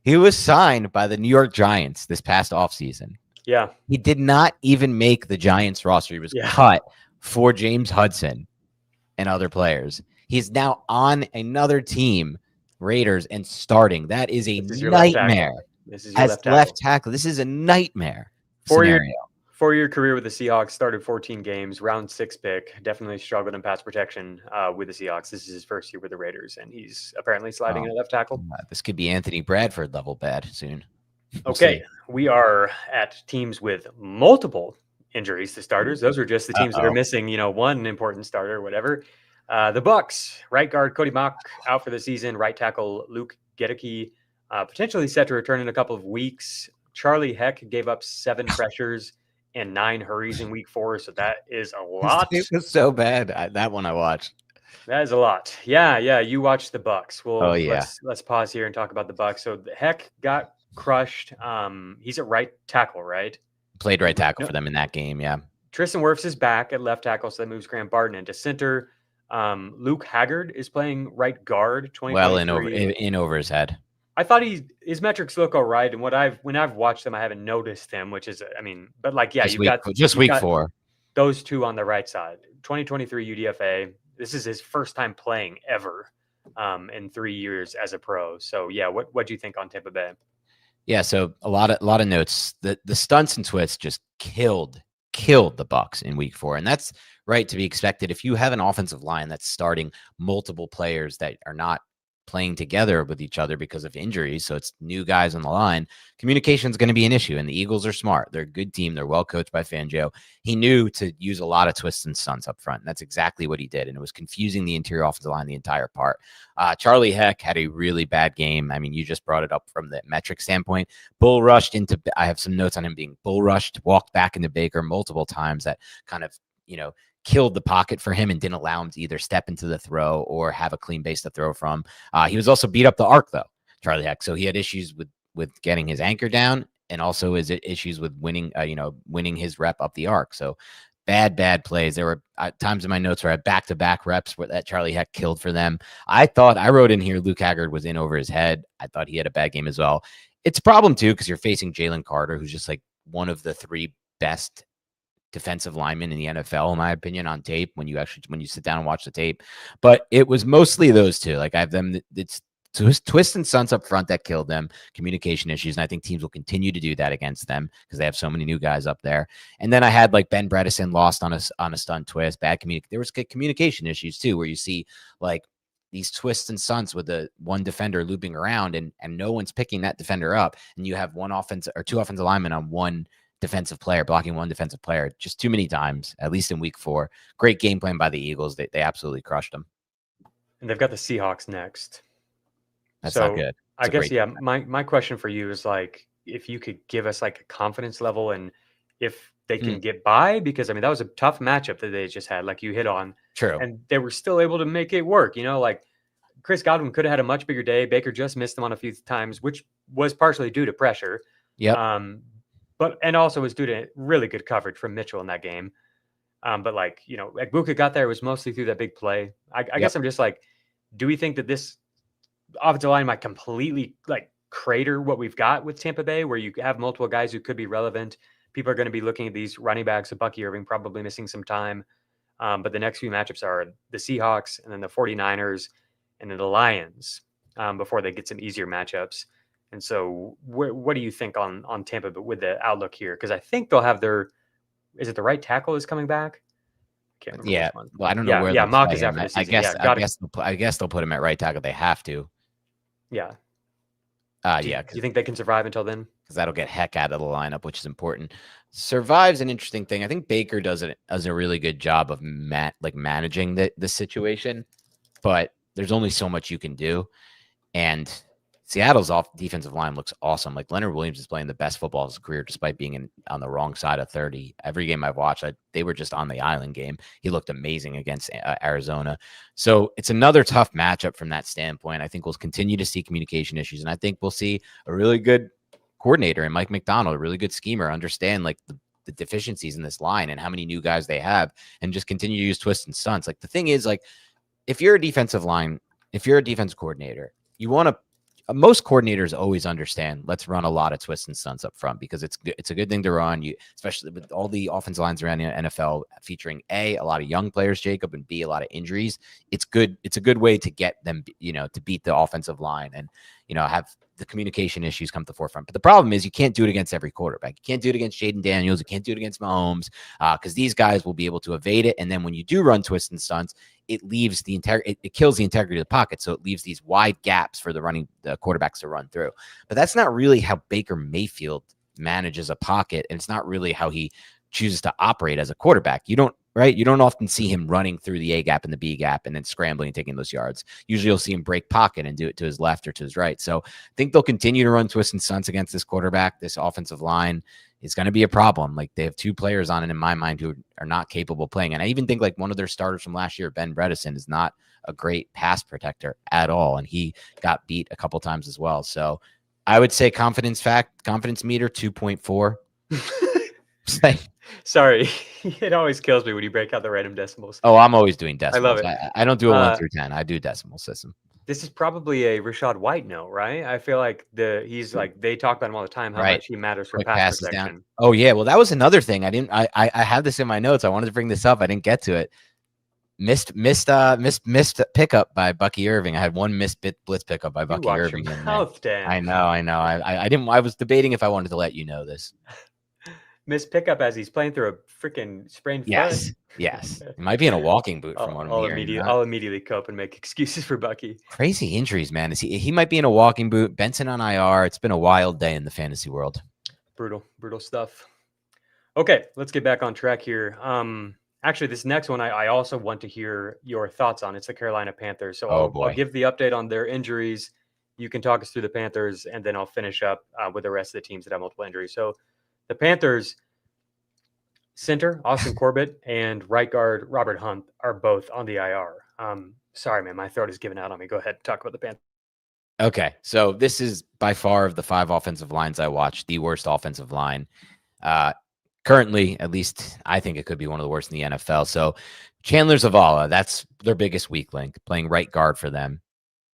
He was signed by the New York Giants this past offseason. Yeah. He did not even make the Giants roster. He was cut for James Hudson and other players. He's now on another team, Raiders, and starting. That is a nightmare. This is your left tackle. This is a nightmare. 4-year career with the Seahawks, started 14 games, round 6 pick. Definitely struggled in pass protection with the Seahawks. This is his first year with the Raiders, and he's apparently sliding in at left tackle. This could be Anthony Bradford level bad soon. Okay, we are at teams with multiple injuries to starters. Those are just the teams that are missing, one important starter or whatever. The Bucks, right guard Cody Mock out for the season. Right tackle Luke Gedeke potentially set to return in a couple of weeks. Charlie Heck gave up 7 pressures and 9 hurries in week 4. So that is a lot. It was so bad. That one I watched. That is a lot. Yeah. You watched the Bucks. Well, yeah. Let's pause here and talk about the Bucks. So Heck got crushed. He's at right tackle, right? Played right tackle for them in that game. Yeah. Tristan Wirfs is back at left tackle. So that moves Graham Barton into center. Luke Haggard is playing right guard. Well, in over his head. I thought his metrics look all right, and when I've watched them, I haven't noticed him, which is, but you've got week 4. Those two on the right side. 2023 UDFA. This is his first time playing ever in 3 years as a pro. So yeah, what do you think on Tampa Bay? Yeah, so a lot of notes. The stunts and twists just killed the Bucks in week 4, and that's right to be expected. If you have an offensive line that's starting multiple players that are not playing together with each other because of injuries, so it's new guys on the line, communication is going to be an issue. And the Eagles are smart. They're a good team. They're well coached by Fangio. He knew to use a lot of twists and stunts up front. And that's exactly what he did. And it was confusing the interior offensive line the entire part. Charlie Heck had a really bad game. I mean, you just brought it up from the metric standpoint. Bull rushed into, I have some notes on him being bull rushed, walked back into Baker multiple times that kind of, killed the pocket for him and didn't allow him to either step into the throw or have a clean base to throw from. He was also beat up the arc, though, Charlie Heck. So he had issues with getting his anchor down, and also his issues with winning his rep up the arc. So bad plays. There were times in my notes where I had back-to-back reps where that Charlie Heck killed for them. I wrote in here Luke Haggard was in over his head. I thought he had a bad game as well. It's a problem, too, because you're facing Jalen Carter, who's just like one of the 3 best defensive lineman in the NFL, in my opinion, on tape when you sit down and watch the tape. But it was mostly those two. Like I have them, it's twists and stunts up front that killed them, communication issues. And I think teams will continue to do that against them because they have so many new guys up there. And then I had like Ben Bredesen lost on a stunt twist, there was communication issues too, where you see like these twists and stunts with the one defender looping around and no one's picking that defender up. And you have 2 offensive linemen on one defensive player, blocking one defensive player just too many times, at least in week 4. Great game plan by the Eagles. They absolutely crushed them. And they've got the Seahawks next. That's not good. I guess, yeah, my question for you is like, if you could give us like a confidence level and if they can get by, because I mean, that was a tough matchup that they just had, like you hit on. True. And they were still able to make it work, like Chris Godwin could have had a much bigger day. Baker just missed him on a few times, which was partially due to pressure. Yep. And also was due to really good coverage from Mitchell in that game. But like, Egbuka got there, it was mostly through that big play. I guess I'm just like, do we think that this offensive line might completely like crater what we've got with Tampa Bay, where you have multiple guys who could be relevant? People are going to be looking at these running backs of Bucky Irving probably missing some time. But the next few matchups are the Seahawks and then the 49ers and then the Lions before they get some easier matchups. And so what do you think on Tampa but with the outlook here? Because I think they'll have is it the right tackle is coming back? Can't remember. Yeah. Well, I don't know where. Yeah, Mock is after the season. I guess they'll put him at right tackle. They have to. Yeah. Do you think they can survive until then? Because that'll get Heck out of the lineup, which is important. Survive's an interesting thing. I think Baker does a really good job of managing the situation, but there's only so much you can do. And Seattle's defensive line looks awesome. Like Leonard Williams is playing the best football of his career, despite being on the wrong side of 30. Every game I've watched, they were just on the island game. He looked amazing against Arizona. So it's another tough matchup from that standpoint. I think we'll continue to see communication issues, and I think we'll see a really good coordinator in Mike McDonald, a really good schemer, understand like the deficiencies in this line and how many new guys they have, and just continue to use twists and stunts. Like the thing is, like if you're a defensive coordinator, you want to. Most coordinators always understand, let's run a lot of twists and stunts up front because it's a good thing to run. Especially with all the offensive lines around the NFL featuring a lot of young players, Jacob, and B, a lot of injuries. It's good. It's a good way to get them, to beat the offensive line and, have the communication issues come to the forefront. But the problem is you can't do it against every quarterback. You can't do it against Jaden Daniels. You can't do it against Mahomes because these guys will be able to evade it. And then when you do run twists and stunts, it leaves it kills the integrity of the pocket. So it leaves these wide gaps for the quarterbacks to run through. But that's not really how Baker Mayfield manages a pocket. And it's not really how he chooses to operate as a quarterback. You don't often see him running through the A gap and the B gap and then scrambling and taking those yards. Usually you'll see him break pocket and do it to his left or to his right. So I think they'll continue to run twists and stunts against this quarterback. This offensive line is going to be a problem. Like they have two players on it in my mind who are not capable of playing. And I even think like one of their starters from last year, Ben Bredesen, is not a great pass protector at all. And he got beat a couple times as well. So I would say confidence meter 2.4. Sorry, it always kills me when you break out the random decimals. Oh, I'm always doing decimals. I love it. I don't do a 1 through 10. I do decimal system. This is probably a Rashad White note, right? I feel like he's like they talk about him all the time how much he matters for pass protection. Down. Oh yeah, well that was another thing. I have this in my notes. I wanted to bring this up. I didn't get to it. Missed pickup by Bucky Irving. I had one missed blitz pickup by Bucky Irving. I know. I didn't. I was debating if I wanted to let you know this. Missed pickup as he's playing through a freaking sprained foot. Yes. It might be in a walking boot from what I'm hearing. I'll immediately cope and make excuses for Bucky. Crazy injuries, man. He might be in a walking boot. Benson on IR. It's been a wild day in the fantasy world. Brutal stuff. Okay, let's get back on track here. Actually, this next one I also want to hear your thoughts on. It's the Carolina Panthers. So I'll give the update on their injuries. You can talk us through the Panthers, and then I'll finish up with the rest of the teams that have multiple injuries. So the Panthers center, Austin Corbett, and right guard, Robert Hunt, are both on the IR. Sorry, man, my throat is giving out on me. Go ahead and talk about the Panthers. Okay, so this is by far of the 5 offensive lines I watched, the worst offensive line. Currently, at least I think it could be one of the worst in the NFL. So Chandler Zavala, that's their biggest weak link, playing right guard for them.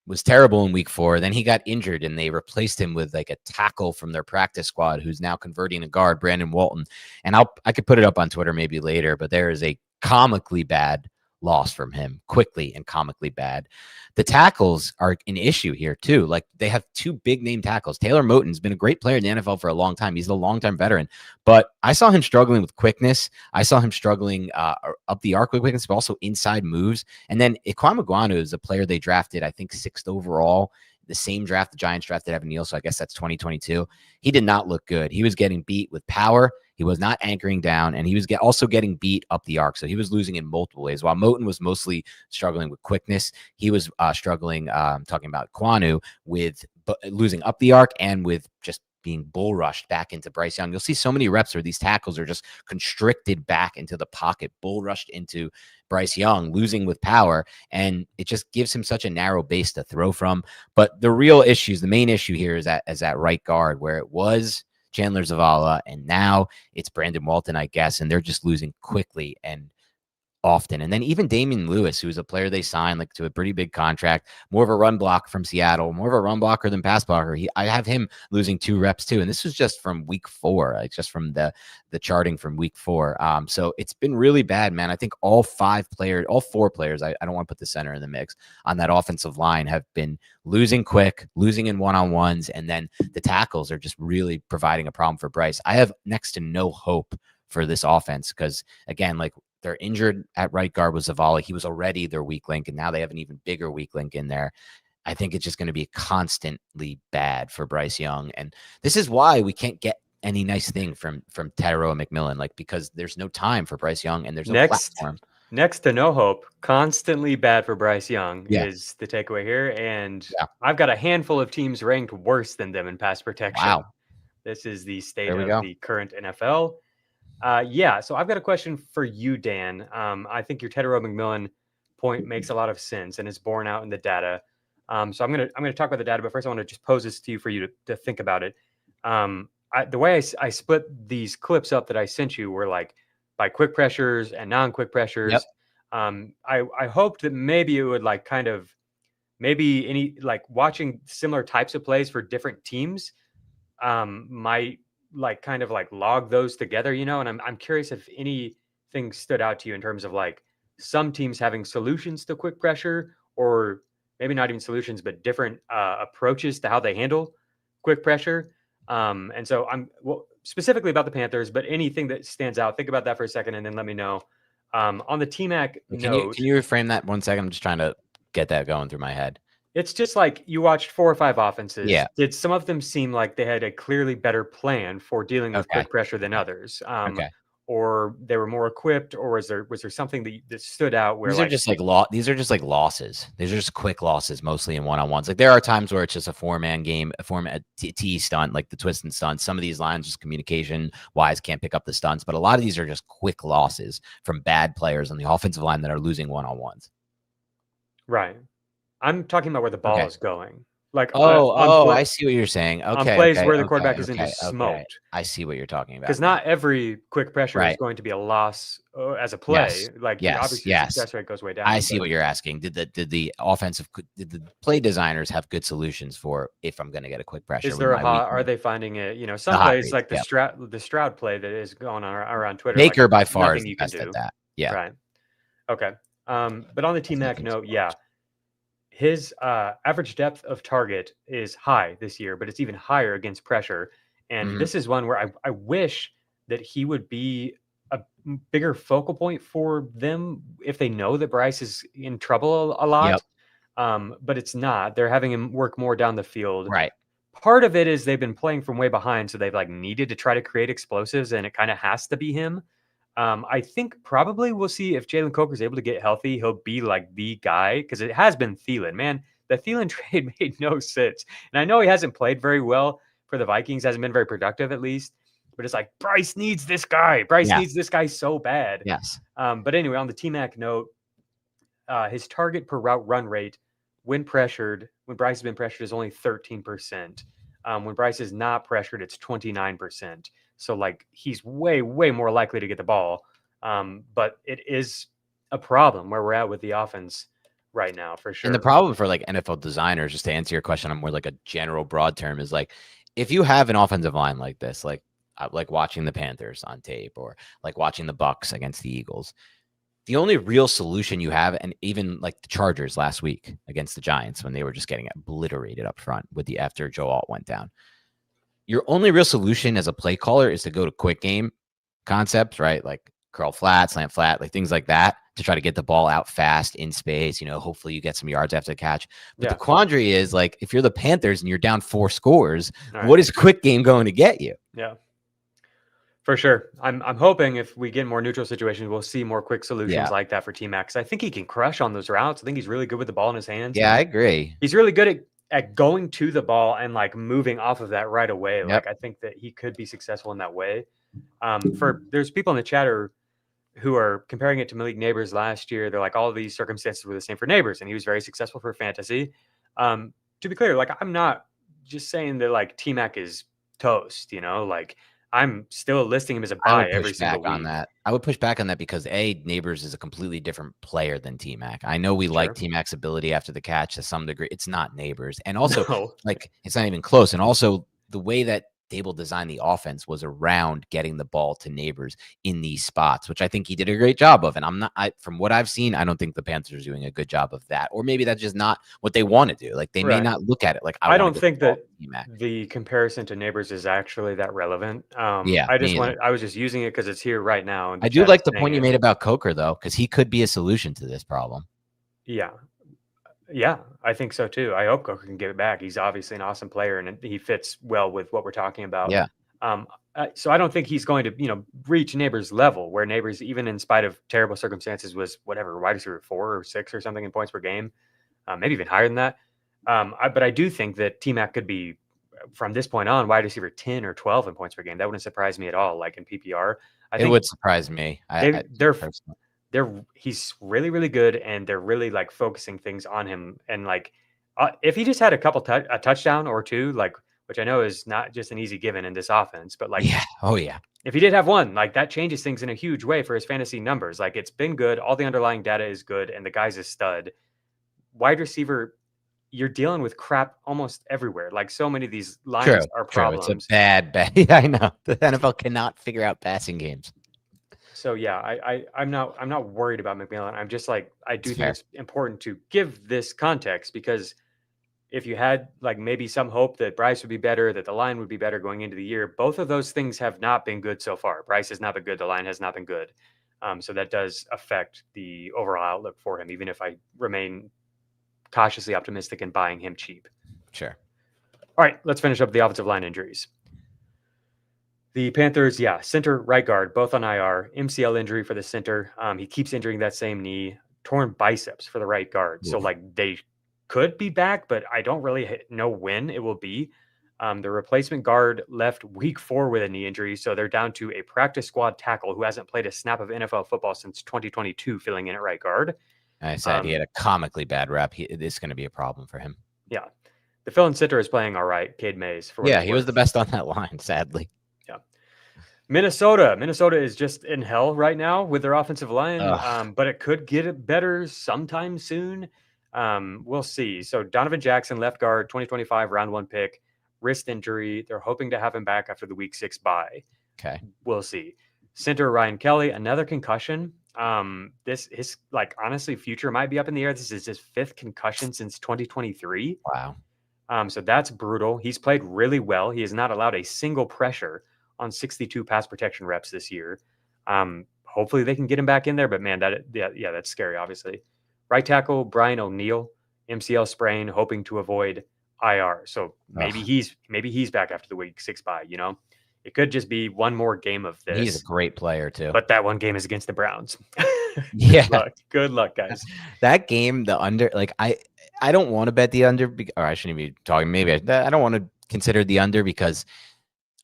Was terrible in week 4. Then he got injured and they replaced him with like a tackle from their practice squad who's now converting to guard, Brandon Walton. And I could put it up on Twitter maybe later, but there is a comically bad loss from him, quickly and comically bad. The tackles are an issue here too. Like they have 2 big name tackles. Taylor Moton's been a great player in the NFL for a long time. He's a long-time veteran, but I saw him struggling with quickness. I saw him struggling up the arc with quickness, but also inside moves. And then Iquan Mugwanu is a player they drafted, I think 6th overall, the same draft the Giants drafted Evan Neal. So I guess that's 2022. He did not look good. He was getting beat with power He was not anchoring down, and he was also getting beat up the arc. So he was losing in multiple ways. While Moten was mostly struggling with quickness, he was struggling, talking about Kwanu, with losing up the arc and with just being bull rushed back into Bryce Young. You'll see so many reps where these tackles are just constricted back into the pocket, bull rushed into Bryce Young, losing with power, and it just gives him such a narrow base to throw from. But the real issues, the main issue here is that right guard, where it was Chandler Zavala, and now it's Brandon Walton, I guess, and they're just losing quickly and often. And then even Damian Lewis, who is a player they signed like to a pretty big contract, more of a run block from Seattle, more of a run blocker than pass blocker. I have him losing 2 reps too. And this was just from week 4, like just from the charting from week 4. So it's been really bad, man. I think all 4 players, I don't want to put the center in the mix, on that offensive line have been losing quick, losing in one-on-ones. And then the tackles are just really providing a problem for Bryce. I have next to no hope for this offense because, again, like, they're injured at right guard with Zavala. He was already their weak link, and now they have an even bigger weak link in there. I think it's just going to be constantly bad for Bryce Young. And this is why we can't get any nice thing from Tyrone McMillan, like, because there's no time for Bryce Young and there's no platform. Next to no hope, constantly bad for Bryce Young is the takeaway here. And I've got a handful of teams ranked worse than them in pass protection. Wow. This is the state of the current NFL. So I've got a question for you, Dan. I think your Tyrone McMillan point makes a lot of sense and is borne out in the data. So I'm gonna talk about the data, but first I want to just pose this to you for you to think about it. The way I split these clips up that I sent you were like by quick pressures and non-quick pressures. Yep. I hoped that maybe it would like kind of maybe any like watching similar types of plays for different teams might like kind of like log those together, and I'm curious if anything stood out to you in terms of like some teams having solutions to quick pressure, or maybe not even solutions, but different approaches to how they handle quick pressure. And so I'm specifically about the Panthers, but anything that stands out, think about that for a second and then let me know. On the T-Mac note, can you reframe that 1 second? I'm just trying to get that going through my head. It's just like you watched 4 or 5 offenses. Yeah. Did some of them seem like they had a clearly better plan for dealing with quick pressure than others? Or they were more equipped, or was there something that stood out where these are just like losses. These are just quick losses, mostly in one-on-ones. Like there are times where it's just a 4-man game, a T stunt, like the twist and stunt. Some of these lines just communication wise can't pick up the stunts, but a lot of these are just quick losses from bad players on the offensive line that are losing one-on-ones. Right. I'm talking about where the ball is going. Like I see what you're saying. Okay, on plays where the quarterback isn't just smoked. I see what you're talking about. Because not every quick pressure is going to be a loss as a play. Obviously the success rate goes way down. I see what you're asking. Did the play designers have good solutions for if I'm going to get a quick pressure? Is there are they finding it? Some plays like the Stroud play that is going on around Twitter. Baker by far is the best at that. Yeah. Right. Okay. But on the T-Mac note, his average depth of target is high this year, but it's even higher against pressure. And this is one where I wish that he would be a bigger focal point for them if they know that Bryce is in trouble a lot. But it's not. They're having him work more down the field. Right. Part of it is they've been playing from way behind, so they've like needed to try to create explosives, and it kind of has to be him. I think probably we'll see if Jalen Coker is able to get healthy. He'll be like the guy, because it has been Thielen. Man, the Thielen trade made no sense. And I know he hasn't played very well for the Vikings, hasn't been very productive at least. But it's like, Bryce needs this guy. Bryce needs this guy so bad. Yes. But anyway, on the T-Mac note, his target per route run rate when Bryce has been pressured, is only 13%. When Bryce is not pressured, it's 29%. So like he's way, way more likely to get the ball. But it is a problem where we're at with the offense right now, for sure. And the problem for like NFL designers, just to answer your question on more like a general broad term, is like if you have an offensive line like this, like watching the Panthers on tape or like watching the Bucks against the Eagles, the only real solution you have, and even like the Chargers last week against the Giants when they were just getting obliterated up front after Joe Alt went down. Your only real solution as a play caller is to go to quick game concepts, right? Like curl flat, slant flat, like things like that to try to get the ball out fast in space. Hopefully you get some yards after the catch. But the quandary is like, if you're the Panthers and you're down 4 scores, what is quick game going to get you? Yeah. For sure. I'm hoping if we get more neutral situations, we'll see more quick solutions like that for T-Mac. 'Cause I think he can crush on those routes. I think he's really good with the ball in his hands. Yeah, I agree. He's really good at going to the ball and like moving off of that right away. Yep. Like I think that he could be successful in that way. There's people in the chat who are comparing it to Malik Neighbors last year. They're like, all of these circumstances were the same for Neighbors, and he was very successful for fantasy. To be clear, like I'm not just saying that like T-Mac is toast, like I'm still listing him as a buy every single week. On that. I would push back on that because Neighbors is a completely different player than T-Mac. I know we like T-Mac's ability after the catch to some degree. It's not Neighbors. And also like it's not even close. And also the way that Dable designed the offense was around getting the ball to Neighbors in these spots, which I think he did a great job of. And from what I've seen, I don't think the Panthers are doing a good job of that. Or maybe that's just not what they want to do. Like they may not look at it like I don't think that the comparison to Neighbors is actually that relevant. I was just using it because it's here right now. I do like the point you made about Coker though, because he could be a solution to this problem. Yeah, I think so too. I hope Coker can get it back. He's obviously an awesome player, and he fits well with what we're talking about. Yeah. So I don't think he's going to, reach Neighbors' level, where Neighbors, even in spite of terrible circumstances, was whatever wide receiver 4 or 6 or something in points per game, maybe even higher than that. But I do think that T-Mac could be, from this point on, wide receiver 10 or 12 in points per game. That wouldn't surprise me at all. Like in PPR, It would surprise me. He's really, really good, and they're really like focusing things on him. And like, if he just had a touchdown or two, like, which I know is not just an easy given in this offense, but like, if he did have one, like that changes things in a huge way for his fantasy numbers. Like it's been good. All the underlying data is good, and the guy's a stud. Wide receiver, you're dealing with crap almost everywhere. Like so many of these lines are problems. It's a bad. I know the NFL cannot figure out passing games. So yeah, I'm not worried about McMillan. I'm just like, I do think it's important to give this context, because if you had like maybe some hope that Bryce would be better, that the line would be better going into the year, both of those things have not been good so far. Bryce has not been good. The line has not been good. So that does affect the overall outlook for him, even if I remain cautiously optimistic in buying him cheap. Sure. All right, let's finish up the offensive line injuries. The Panthers, center, right guard, both on IR. MCL injury for the center. He keeps injuring that same knee. Torn biceps for the right guard. Oof. So, like, they could be back, but I don't really know when it will be. The replacement guard left week 4 with a knee injury, so they're down to a practice squad tackle who hasn't played a snap of NFL football since 2022, filling in at right guard. I said he had a comically bad rep. It's going to be a problem for him. Yeah. The fill-in center is playing all right, Cade Mays. He was the best on that line, sadly. Yeah. Minnesota is just in hell right now with their offensive line, but it could get better sometime soon. We'll see. So Donovan Jackson, left guard, 2025 round 1 pick, wrist injury. They're hoping to have him back after the week 6 bye. Okay. We'll see. Center Ryan Kelly, another concussion. His like honestly future might be up in the air. This is his 5th concussion since 2023. Wow. So that's brutal. He's played really well. He has not allowed a single pressure on 62 pass protection reps this year. Hopefully they can get him back in there, but man, that's scary, obviously. Right tackle, Brian O'Neill, MCL sprain, hoping to avoid IR. So maybe he's back after the week 6 bye, It could just be one more game of this. He's a great player too. But that one game is against the Browns. Yeah. Good luck, guys. That game, the under, like I don't want to bet the under, or I shouldn't be talking. Maybe I don't want to consider the under because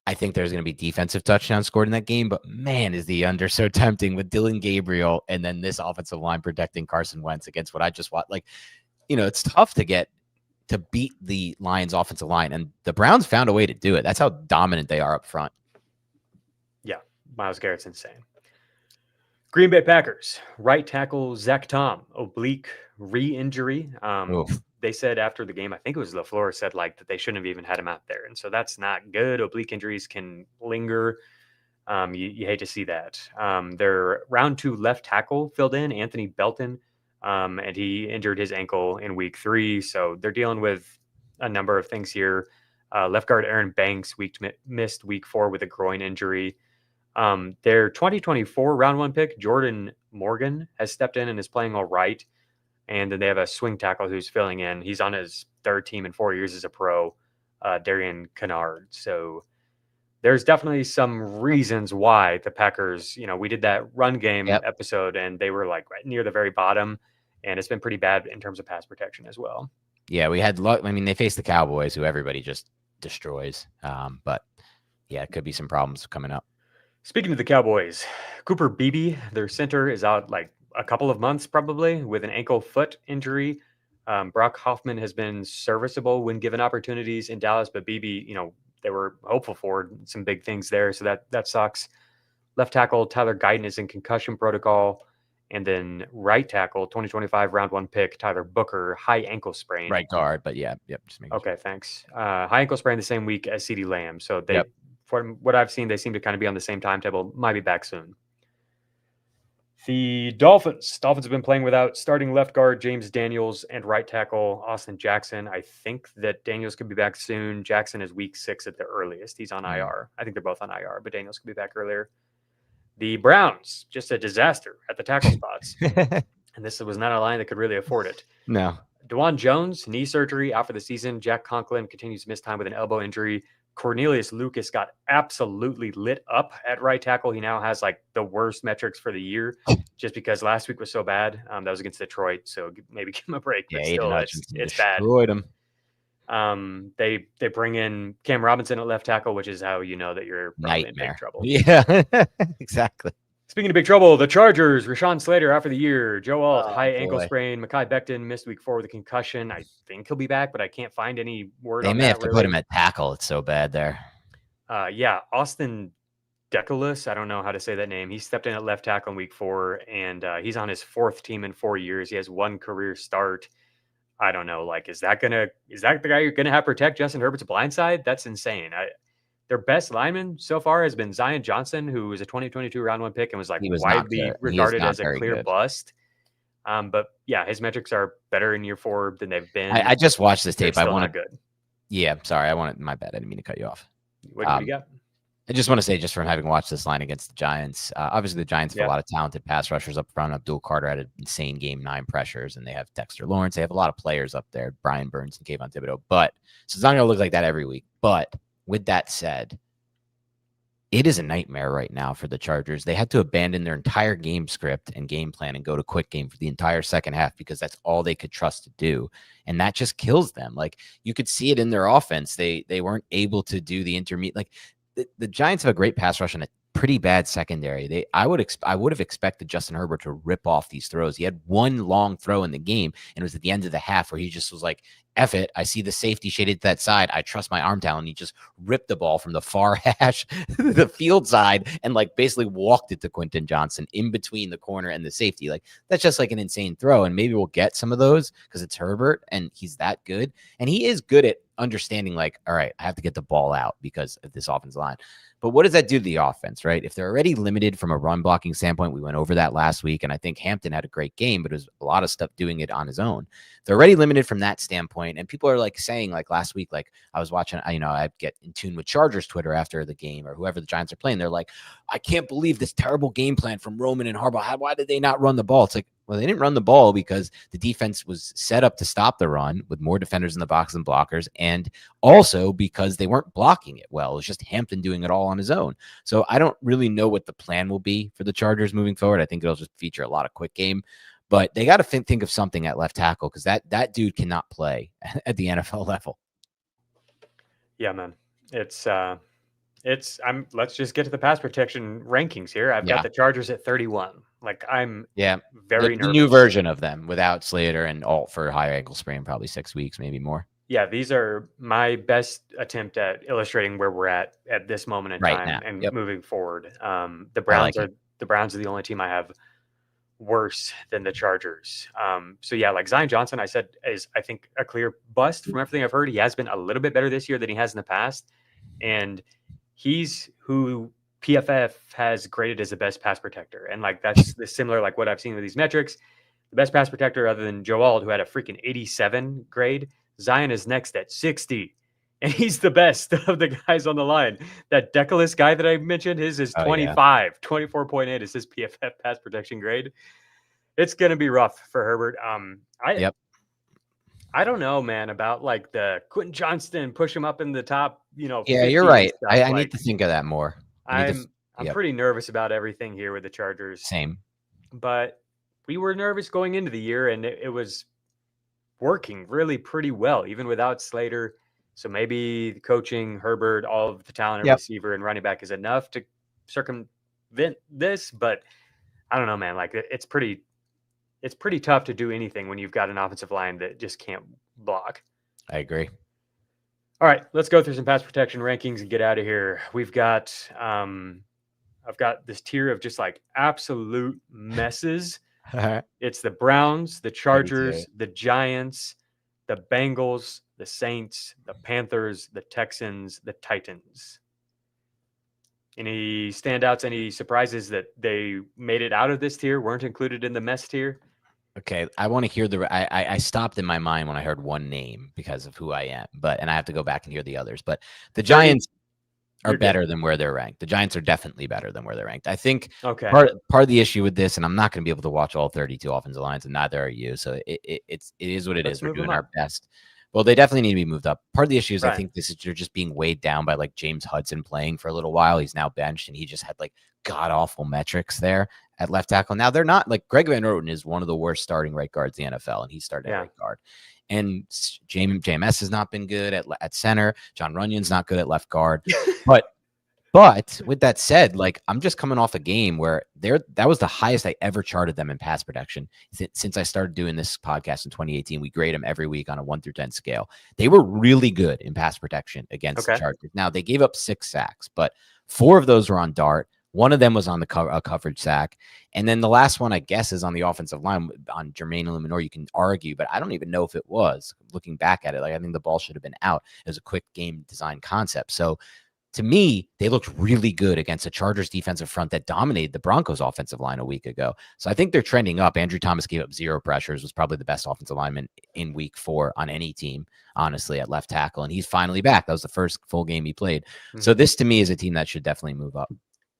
I think there's going to be defensive touchdowns scored in that game. But man, is the under so tempting with Dylan Gabriel and then this offensive line protecting Carson Wentz against what I just watched. Like, it's tough to beat the Lions offensive line, and the Browns found a way to do it. That's how dominant they are up front. Yeah, Myles Garrett's insane. Green Bay Packers, right tackle Zach Tom, oblique re-injury. They said after the game, I think it was LaFleur said that they shouldn't have even had him out there. And so that's not good. Oblique injuries can linger. You hate to see that. Their round 2 left tackle filled in, Anthony Belton, and he injured his ankle in week 3. So they're dealing with a number of things here. Left guard Aaron Banks missed week 4 with a groin injury. Their 2024 round 1 pick, Jordan Morgan, has stepped in and is playing all right. And then they have a swing tackle who's filling in. He's on his 3rd team in 4 years as a pro, Darian Kennard. So there's definitely some reasons why the Packers, we did that run game episode and they were like right near the very bottom, and it's been pretty bad in terms of pass protection as well. Yeah, we had luck. I mean, they faced the Cowboys, who everybody just destroys. But yeah, it could be some problems coming up. Speaking of the Cowboys, Cooper Beebe, their center, is out like a couple of months probably with an ankle foot injury. Brock Hoffman has been serviceable when given opportunities in Dallas, but Beebe, they were hopeful for some big things there. So that sucks. Left tackle Tyler Guyton is in concussion protocol. And then right tackle, 2025 round 1 pick, Tyler Booker, high ankle sprain. Right guard, but yeah. Just okay, thanks. High ankle sprain the same week as CeeDee Lamb. So they, from what I've seen, they seem to kind of be on the same timetable. Might be back soon. The Dolphins have been playing without starting left guard James Daniels and right tackle Austin Jackson. I think that Daniels could be back soon. Jackson is week 6 at the earliest. He's on IR. I think they're both on IR, but Daniels could be back earlier. The Browns, just a disaster at the tackle spots. And this was not a line that could really afford it. No. DeJuan Jones, knee surgery out for the season. Jack Conklin continues to miss time with an elbow injury. Cornelius Lucas got absolutely lit up at right tackle. He now has like the worst metrics for the year just because last week was so bad. That was against Detroit, so maybe give him a break. But still, it's bad. Him. They bring in Cam Robinson at left tackle, which is how you know that you're probably in big trouble. Yeah, exactly. Speaking of big trouble, the Chargers, Rashawn Slater out for the year. Joe Alt, high ankle sprain. Mekhi Becton missed week 4 with a concussion. I think he'll be back, but I can't find any word on that. They may have to put him at tackle. It's so bad there. Austin Deculus, I don't know how to say that name. He stepped in at left tackle in week 4, and he's on his 4th team in 4 years. He has 1 career start. I don't know. Like, is that the guy you're gonna have protect Justin Herbert's blind side? That's insane. Their best lineman so far has been Zion Johnson, who was a 2022 round 1 pick and was widely regarded as a clear bust. But yeah, his metrics are better in year 4 than they've been. I just watched this tape. I want to good. Yeah, sorry. My bad. I didn't mean to cut you off. What do you got? I just want to say, just from having watched this line against the Giants, obviously the Giants have a lot of talented pass rushers up front. Abdul Carter had an insane game, 9 pressures, and they have Dexter Lawrence. They have a lot of players up there, Brian Burns and Kayvon Thibodeau. But so it's not going to look like that every week. But with that said, it is a nightmare right now for the Chargers. They had to abandon their entire game script and game plan and go to quick game for the entire second half because that's all they could trust to do. And that just kills them. Like, you could see it in their offense. They weren't able to do the intermediate. Like, the Giants have a great pass rush and a pretty bad secondary. I would have expected Justin Herbert to rip off these throws. He had 1 long throw in the game, and it was at the end of the half where he just was like, F it. I see the safety shaded to that side. I trust my arm talent. He just ripped the ball from the far hash, the field side, and like basically walked it to Quentin Johnson in between the corner and the safety. Like, that's just like an insane throw. And maybe we'll get some of those because it's Herbert and he's that good. And he is good at understanding, like, all right, I have to get the ball out because of this offensive line. But what does that do to the offense, right? If they're already limited from a run blocking standpoint, we went over that last week, and I think Hampton had a great game, but it was a lot of stuff doing it on his own. They're already limited from that standpoint, and people are like saying, like last week, like I was watching, I'd get in tune with Chargers Twitter after the game or whoever the Giants are playing. They're like, I can't believe this terrible game plan from Roman and Harbaugh. Why did they not run the ball? It's like, well, they didn't run the ball because the defense was set up to stop the run with more defenders in the box than blockers, and also because they weren't blocking it well. It was just Hampton doing it all on his own. So I don't really know what the plan will be for the Chargers moving forward. I think it'll just feature a lot of quick game, but they got to think of something at left tackle because that dude cannot play at the NFL level. Yeah, man. Let's just get to the pass protection rankings here. I've got the Chargers at 31. Like, I'm very nervous. The new version of them without Slater and Alt for high ankle sprain, probably 6 weeks, maybe more. Yeah, these are my best attempt at illustrating where we're at this moment in time now, and moving forward. The Browns are the only team I have worse than the Chargers. So yeah, like Zion Johnson, I said, is I think a clear bust from everything I've heard. He has been a little bit better this year than he has in the past, and he's who PFF has graded as the best pass protector. And like, that's similar, like what I've seen with these metrics. The best pass protector other than Joe Alt, who had a freaking 87 grade. Zion is next at 60. And he's the best of the guys on the line. That Deculus guy that I mentioned, his is 25. 24.8 is his PFF pass protection grade. It's going to be rough for Herbert. I don't know, man, about like the Quentin Johnston, push him up in the top, Yeah, 50 you're and right. stuff. I need Like to think of that more. I need to. I'm Yep. pretty nervous about everything here with the Chargers, Same. but we were nervous going into the year, and it was working really pretty well, even without Slater. So maybe the coaching, Herbert, all of the talent at Yep. receiver and running back is enough to circumvent this. But I don't know, man. Like it's pretty tough to do anything when you've got an offensive line that just can't block. I agree. All right, let's go through some pass protection rankings and get out of here. We've got I've got this tier of just like absolute messes. It's the Browns, the Chargers, the Giants, the Bengals, the Saints, the Panthers, the Texans, the Titans. Any standouts, any surprises that they made it out of this tier, weren't included in the mess tier? Okay, I want to hear I stopped in my mind when I heard one name because of who I am, and I have to go back and hear the others. But the Giants are better than where they're ranked. The Giants are definitely better than where they're ranked. I think part of the issue with this, and I'm not going to be able to watch all 32 offensive lines, and neither are you. So it is what it is. We're doing our best. Well, they definitely need to be moved up. Part of the issue is I think they're just being weighed down by like James Hudson playing for a little while. He's now benched, and he just had like god awful metrics there at left tackle. Now they're not like Greg Van Roten is one of the worst starting right guards in the NFL, and he started at right guard. And JMS has not been good at center. John Runyon's not good at left guard. But with that said, like I'm just coming off a game where that was the highest I ever charted them in pass protection. Since I started doing this podcast in 2018, we grade them every week on a 1 through 10 scale. They were really good in pass protection against the Chargers. Now they gave up 6 sacks, but 4 of those were on Dart. One of them was on the coverage sack. And then the last one, I guess, is on the offensive line on Jermaine Illuminor. You can argue, but I don't even know if it was. Looking back at it, like I think the ball should have been out. It was a quick game design concept. So to me, they looked really good against a Chargers defensive front that dominated the Broncos offensive line a week ago. So I think they're trending up. Andrew Thomas gave up 0 pressures, was probably the best offensive lineman in week 4 on any team, honestly, at left tackle. And he's finally back. That was the first full game he played. So this to me is a team that should definitely move up.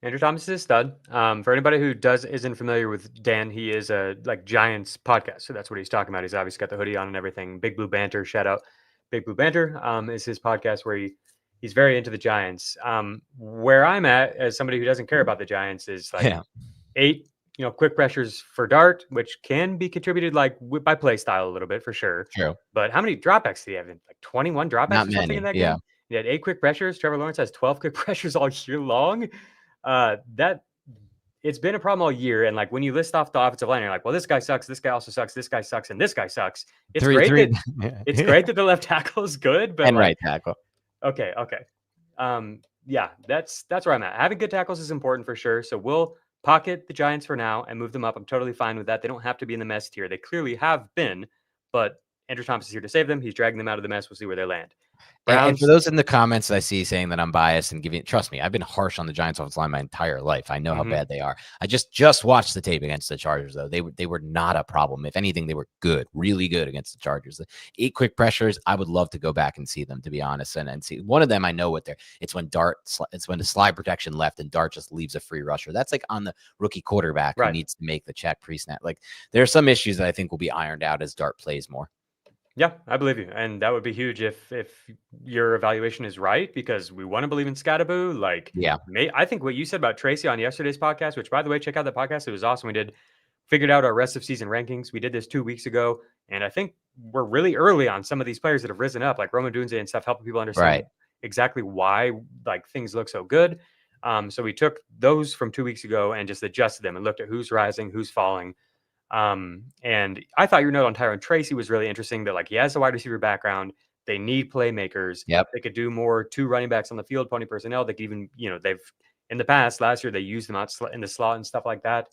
Andrew Thomas is a stud. For anybody who isn't familiar with Dan, he is a Giants podcast. So that's what he's talking about. He's obviously got the hoodie on and everything. Big Blue Banter, shout out. Big Blue Banter is his podcast where he's very into the Giants. Where I'm at as somebody who doesn't care about the Giants is like 8, quick pressures for Dart, which can be contributed by play style a little bit for sure. True. But how many dropbacks did he have? Like 21 dropbacks Not or something in that game? He had 8 quick pressures. Trevor Lawrence has 12 quick pressures all year long. That it's been a problem all year. And like when you list off the offensive line, you're like, well, this guy sucks, this guy also sucks, this guy sucks, and this guy sucks. It's great that the left tackle is good, but right tackle. Okay. That's where I'm at. Having good tackles is important for sure. So we'll pocket the Giants for now and move them up. I'm totally fine with that. They don't have to be in the mess tier. They clearly have been, but Andrew Thomas is here to save them. He's dragging them out of the mess. We'll see where they land. And for those in the comments that I see saying that I'm biased and trust me, I've been harsh on the Giants offensive line my entire life. I know how bad they are. I just watched the tape against the Chargers, though. They were not a problem. If anything, they were good, really good against the Chargers. The 8 quick pressures, I would love to go back and see them, to be honest, and see. One of them I know what it's when the slide protection left and Dart just leaves a free rusher. That's like on the rookie quarterback who needs to make the check pre-snap. Like there are some issues that I think will be ironed out as Dart plays more. Yeah, I believe you. And that would be huge if your evaluation is right, because we want to believe in Scattaboo. I think what you said about Tracy on yesterday's podcast, which by the way, check out that podcast. It was awesome. We figured out our rest of season rankings. We did this 2 weeks ago. And I think we're really early on some of these players that have risen up, like Roman Dunze and stuff, helping people understand exactly why things look so good. So we took those from 2 weeks ago and just adjusted them and looked at who's rising, who's falling. And I thought your note on Tyrone Tracy was really interesting, that he has a wide receiver background. They need playmakers. They could do more 2 running backs on the field, pony personnel. They could even, they've in the past, last year, they used them out in the slot and stuff like that.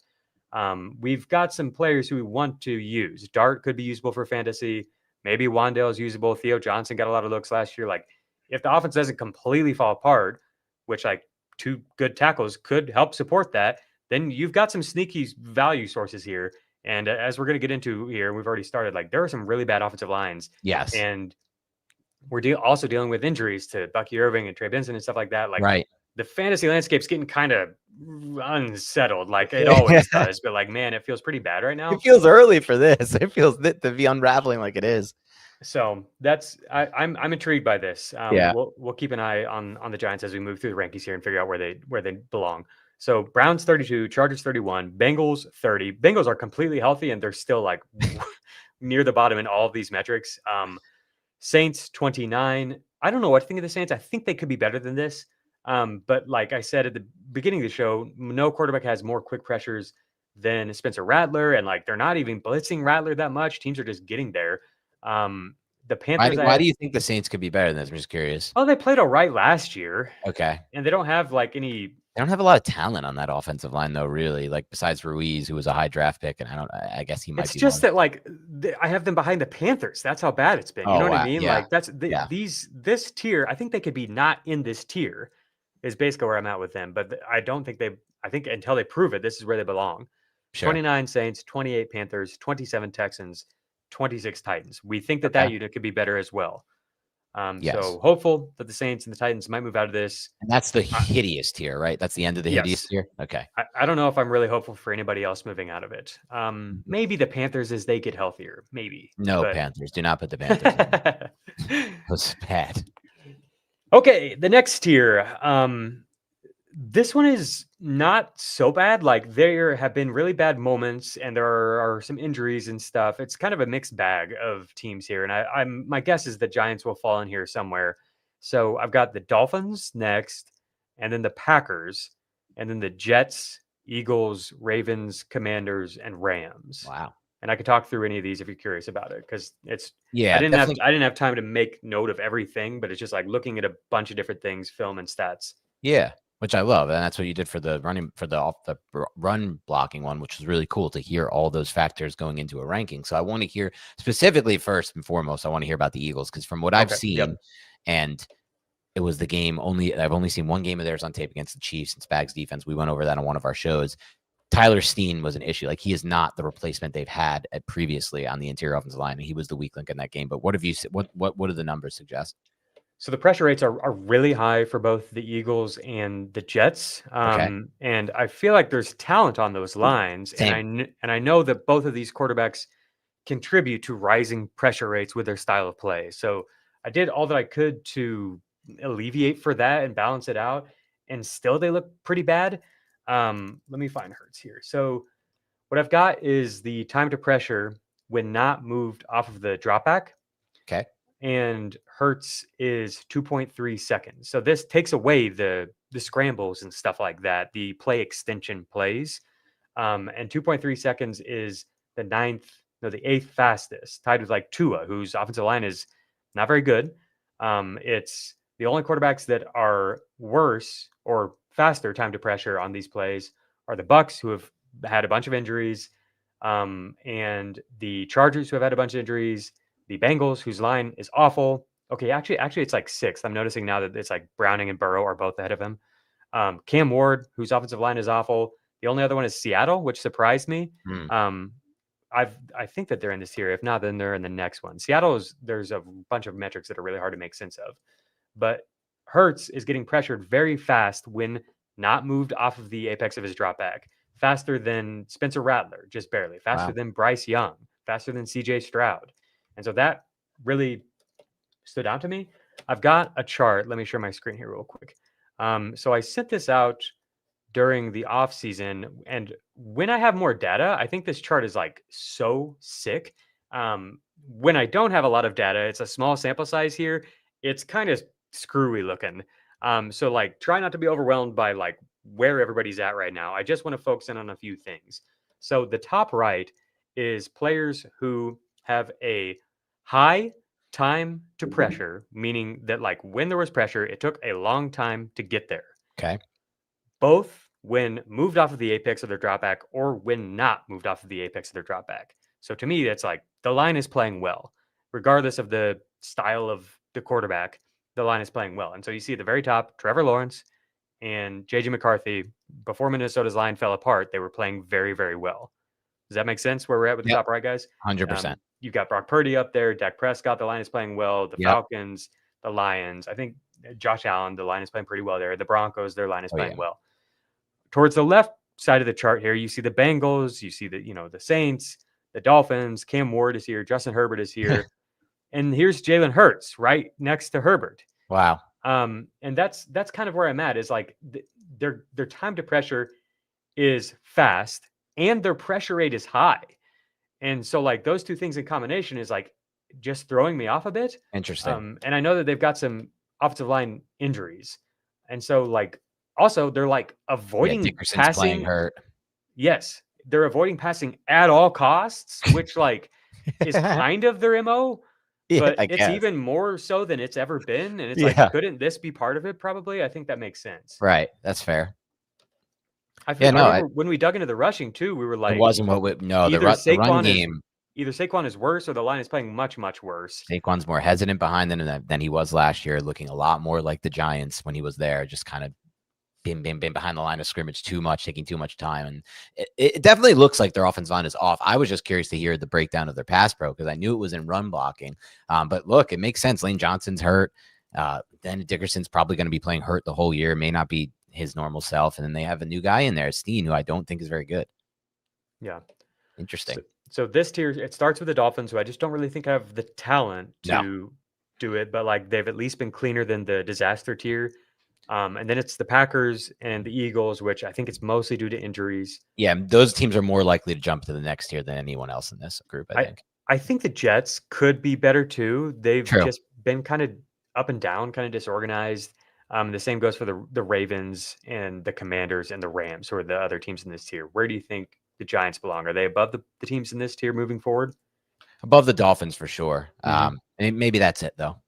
We've got some players who we want to use. Dart could be usable for fantasy. Maybe Wandale is usable. Theo Johnson got a lot of looks last year. If the offense doesn't completely fall apart, which 2 good tackles could help support that, then you've got some sneaky value sources here. And as we're going to get into here, we've already started, there are some really bad offensive lines. Yes. And we're also dealing with injuries to Bucky Irving and Trey Benson and stuff like that. The fantasy landscape's getting kind of unsettled, like it always does. But man, it feels pretty bad right now. It feels early for this. It feels to be unraveling like it is. So I'm intrigued by this. Yeah. We'll keep an eye on the Giants as we move through the rankings here and figure out where they belong. So Browns 32, Chargers 31, Bengals 30. Bengals are completely healthy and they're still like near the bottom in all of these metrics. Saints 29. I don't know what to think of the Saints. I think they could be better than this. But like I said at the beginning of the show, no quarterback has more quick pressures than Spencer Rattler, and like they're not even blitzing Rattler that much. Teams are just getting there. The Panthers. Why do you think the Saints could be better than this? I'm just curious. Oh, they played all right last year. Okay. And they don't have like any. They don't have a lot of talent on that offensive line, though. Really, like besides Ruiz, who was a high draft pick, and I guess he might. It's be just that like I have them behind the Panthers. That's how bad it's been. You know what I mean? Yeah. Like that's this tier. I think they could be not in this tier. Is basically where I'm at with them. But I don't think they. I think until they prove it, this is where they belong. Sure. 29 Saints, 28 Panthers, 27 Texans, 26 Titans. We think that unit could be better as well. Yes. So hopeful that the Saints and the Titans might move out of this. And that's the hideous tier, right? That's the end of the hideous tier. Okay. I don't know if I'm really hopeful for anybody else moving out of it. Maybe the Panthers as they get healthier. Maybe. No, Panthers. Do not put the Panthers in. That's bad. Okay, the next tier. This one is not so bad. Like there have been really bad moments, and there are some injuries and stuff. It's kind of a mixed bag of teams here, and my guess is the Giants will fall in here somewhere. So I've got the Dolphins next, and then the Packers, and then the Jets, Eagles, Ravens, Commanders, and Rams. Wow. And I could talk through any of these if you're curious about it, because it's I didn't have time to make note of everything, but it's just like looking at a bunch of different things, film and stats. Yeah, which I love, and that's what you did for the run blocking one, which was really cool to hear all those factors going into a ranking. So I want to hear specifically first and foremost. I want to hear about the Eagles because from what I've seen, and it was the game I've only seen one game of theirs on tape against the Chiefs and Spags defense. We went over that on one of our shows. Tyler Steen was an issue. Like he is not the replacement they've had at previously on the interior offensive line. And he was the weak link in that game. But what have you? What do the numbers suggest? So the pressure rates are really high for both the Eagles and the Jets. And I feel like there's talent on those lines. And I know that both of these quarterbacks contribute to rising pressure rates with their style of play. So I did all that I could to alleviate for that and balance it out. And still they look pretty bad. Let me find Hurts here. So what I've got is the time to pressure when not moved off of the drop back. Okay. And Hurts is 2.3 seconds. So this takes away the scrambles and stuff like that, the play extension plays. And 2.3 seconds is the eighth fastest, tied with like Tua, whose offensive line is not very good. It's the only quarterbacks that are worse or faster time to pressure on these plays are the Bucs, who have had a bunch of injuries, and the Chargers, who have had a bunch of injuries, the Bengals, whose line is awful. Okay, actually, it's like sixth. I'm noticing now that it's like Browning and Burrow are both ahead of him. Cam Ward, whose offensive line is awful. The only other one is Seattle, which surprised me. I think that they're in this tier. If not, then they're in the next one. There's a bunch of metrics that are really hard to make sense of. But Hurts is getting pressured very fast when not moved off of the apex of his drop back. Faster than Spencer Rattler, just barely. Faster than Bryce Young. Faster than CJ Stroud. And so that really stood out to me. I've got a chart. Let me share my screen here real quick. So I sent this out during the off season, and when I have more data, I think this chart is like so sick. When I don't have a lot of data, it's a small sample size here. It's kind of screwy looking. So like try not to be overwhelmed by like where everybody's at right now. I just want to focus in on a few things. So the top right is players who have a high time to pressure, meaning that like when there was pressure, it took a long time to get there. Okay. Both when moved off of the apex of their drop back or when not moved off of the apex of their drop back. So to me, that's like the line is playing well, regardless of the style of the quarterback, the line is playing well. And so you see at the very top, Trevor Lawrence and JJ McCarthy, before Minnesota's line fell apart, they were playing very, very well. Does that make sense where we're at with the top right, guys? 100%. You've got Brock Purdy up there, Dak Prescott, the line is playing well. The Falcons, the Lions, I think Josh Allen, the line is playing pretty well there. The Broncos, their line is playing well. Towards the left side of the chart here, you see the Bengals, you see the Saints, the Dolphins, Cam Ward is here, Justin Herbert is here. and here's Jalen Hurts right next to Herbert. Wow. And that's kind of where I'm at, is like their time to pressure is fast and their pressure rate is high. And so like those two things in combination is like just throwing me off a bit. Interesting. And I know that they've got some offensive line injuries. And so like also they're like avoiding Dickerson's playing passing. hurt. Yes, they're avoiding passing at all costs, which like is kind of their MO. Yeah, But I it's guess. even more so than it's ever been. And it's Yeah. like, couldn't this be part of it? Probably. I think that makes sense. Right. That's fair. I feel no, I remember when we dug into the rushing too, we were like, It wasn't what we no, the either run Saquon game. either Saquon is worse or the line is playing much, much worse. Saquon's more hesitant behind than he was last year, looking a lot more like the Giants when he was there, just kind of bim behind the line of scrimmage too much, taking too much time. And it definitely looks like their offensive line is off. I was just curious to hear the breakdown of their pass pro because I knew it was in run blocking. But look, it makes sense. Lane Johnson's hurt. Then Dickerson's probably going to be playing hurt the whole year. May not be his normal self. And then they have a new guy in there, Steen, who I don't think is very good. Yeah. Interesting. So this tier, it starts with the Dolphins, who I just don't really think have the talent to do it, but like they've at least been cleaner than the disaster tier. And then it's the Packers and the Eagles, which I think it's mostly due to injuries. Yeah, those teams are more likely to jump to the next tier than anyone else in this group, I think. I think the Jets could be better too. They've True. just been kind of up and down, kind of disorganized. The same goes for the Ravens and the Commanders and the Rams, who are the other teams in this tier. Where do you think the Giants belong? Are they above the teams in this tier moving forward? Above the Dolphins for sure. And maybe that's it though.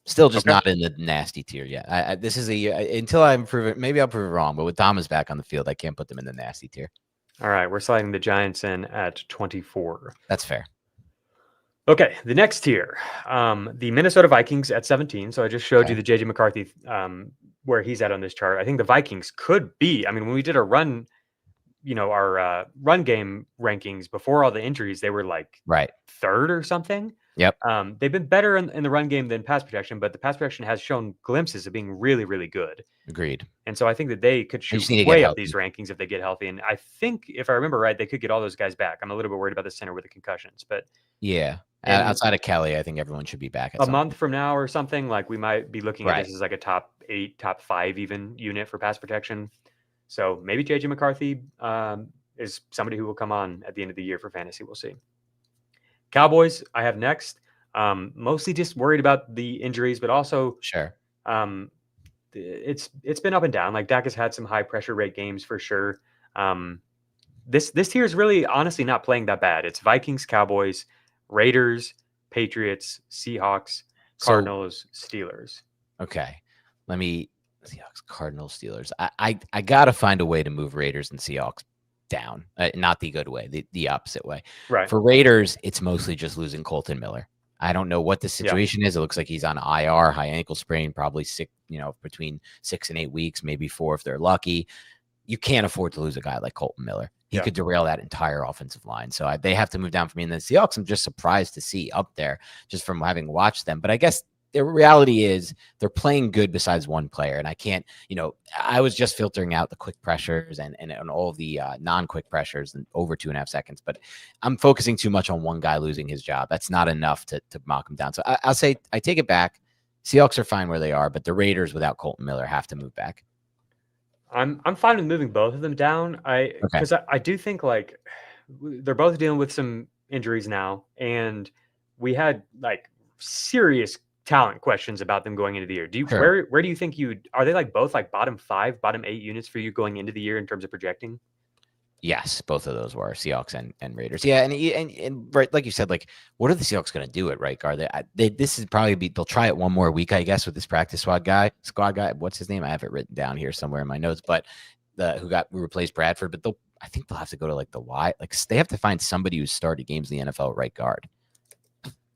Still just not in the nasty tier yet. This is a year until I prove it. Maybe I'll prove it wrong, but with Thomas back on the field, I can't put them in the nasty tier. All right, we're sliding the Giants in at 24. That's fair. Okay, the next tier, the Minnesota Vikings at 17. So I just showed you the JJ McCarthy, where he's at on this chart. I think the Vikings could be. I mean, when we did our run game rankings before all the injuries, they were like third or something. Yep. They've been better in the run game than pass protection, but the pass protection has shown glimpses of being really, really good. Agreed. And so I think that they could shoot way up these rankings if they get healthy. And I think, if I remember right, they could get all those guys back. I'm a little bit worried about the center with the concussions, but yeah. Outside of Kelly, I think everyone should be back. A month from now or something, like we might be looking at this as like a top 8, top 5 even unit for pass protection. So maybe JJ McCarthy is somebody who will come on at the end of the year for fantasy. We'll see. Cowboys, I have next. Mostly just worried about the injuries, but also it's been up and down. Like Dak has had some high pressure rate games for sure. This tier is really honestly not playing that bad. It's Vikings, Cowboys, Raiders, Patriots, Seahawks, Cardinals, Steelers. Okay. Seahawks, Cardinals, Steelers. I got to find a way to move Raiders and Seahawks down. Not the good way, the opposite way. Right. For Raiders, it's mostly just losing Colton Miller. I don't know what the situation is. It looks like he's on IR, high ankle sprain, probably between 6 and 8 weeks, maybe 4 if they're lucky. You can't afford to lose a guy like Colton Miller. He could derail that entire offensive line. So they have to move down for me. And the Seahawks, I'm just surprised to see up there just from having watched them. But I guess the reality is they're playing good besides one player. And I can't, I was just filtering out the quick pressures and all of the non-quick pressures and over 2.5 seconds. But I'm focusing too much on one guy losing his job. That's not enough to knock him down. So I'll say I take it back. Seahawks are fine where they are, but the Raiders without Colton Miller have to move back. I'm fine with moving both of them down. Because I do think like they're both dealing with some injuries now, and we had like serious talent questions about them going into the year. Where do you think are they like both like bottom 5, bottom 8 units for you going into the year in terms of projecting? Yes, both of those were Seahawks and Raiders. Yeah, and right, like you said, like what are the Seahawks going to do at right guard? This is probably they'll try it one more week, I guess, with this practice squad guy. What's his name? I have it written down here somewhere in my notes. But who replaced Bradford? But I think they'll have to go to like the Y. Like they have to find somebody who's started games in the NFL at right guard.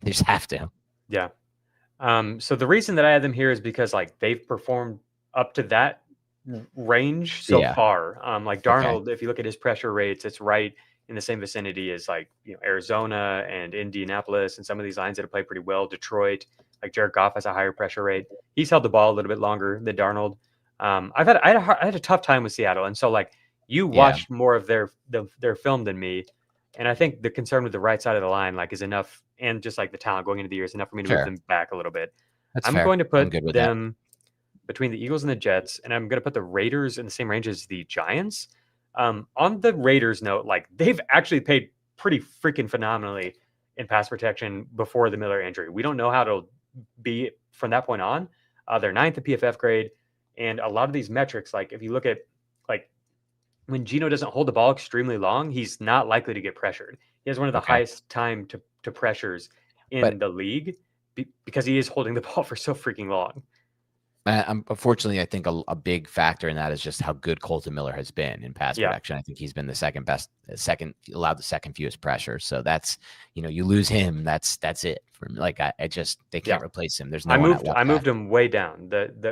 They just have to. Yeah. So the reason that I have them here is because like they've performed up to that range so far. Like Darnold, if you look at his pressure rates, it's right in the same vicinity as like Arizona and Indianapolis and some of these lines that have played pretty well. Detroit, like Jared Goff has a higher pressure rate. He's held the ball a little bit longer than Darnold. I had a tough time with Seattle, and so like you watched more of their film than me. And I think the concern with the right side of the line, like, is enough, and just like the talent going into the year is enough for me to move Sure. them back a little bit. That's I'm fair. going to I'm put good with that. them between the Eagles and the Jets, and I'm going to put the Raiders in the same range as the Giants. On the Raiders note, like, they've actually paid pretty freaking phenomenally in pass protection before the Miller injury. We don't know how to be from that point on. They're 9th in PFF grade, and a lot of these metrics, like if you look at, like, when Geno doesn't hold the ball extremely long, he's not likely to get pressured. He has one of the Okay. highest time to pressures in But the league because he is holding the ball for so freaking long. unfortunately, I think a big factor in that is just how good Colton Miller has been in pass Yeah. protection. I think he's been the allowed the second fewest pressure. So that's, you lose him. That's it. Like, they can't replace him. There's no one at left I moved tackle. him way down.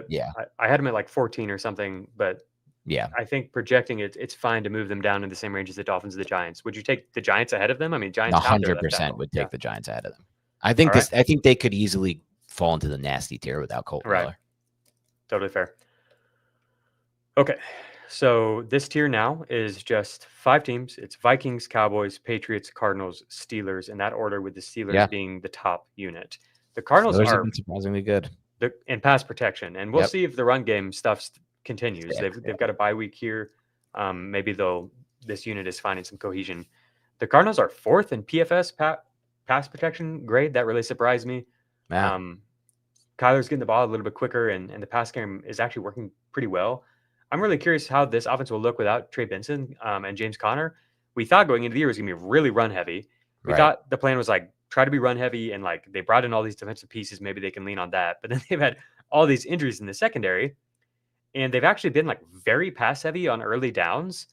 Yeah. I had him at like 14 or something, but Yeah. I think projecting it, it's fine to move them down in the same range as the Dolphins and the Giants. Would you take the Giants ahead of them? I mean, Giants have their left 100% tackle. would Yeah. take the Giants ahead of them. I think All right. I think they could easily fall into the nasty tier without Colton Right. Miller. Totally fair. Okay, so this tier now is just 5 teams. It's Vikings, Cowboys, Patriots, Cardinals, Steelers, in that order, with the Steelers Yeah. being the top unit. The Cardinals Steelers have are been surprisingly good. in pass protection, and we'll Yep. see if the run game stuff continues. Yeah. They've got a bye week here. Maybe this unit is finding some cohesion. The Cardinals are 4th in PFS pass protection grade. That really surprised me. Yeah. Kyler's getting the ball a little bit quicker, and the pass game is actually working pretty well. I'm really curious how this offense will look without Trey Benson and James Conner. We thought going into the year it was going to be really run heavy. We Right. thought the plan was like try to be run heavy, and like they brought in all these defensive pieces. Maybe they can lean on that. But then they've had all these injuries in the secondary, and they've actually been like very pass heavy on early downs.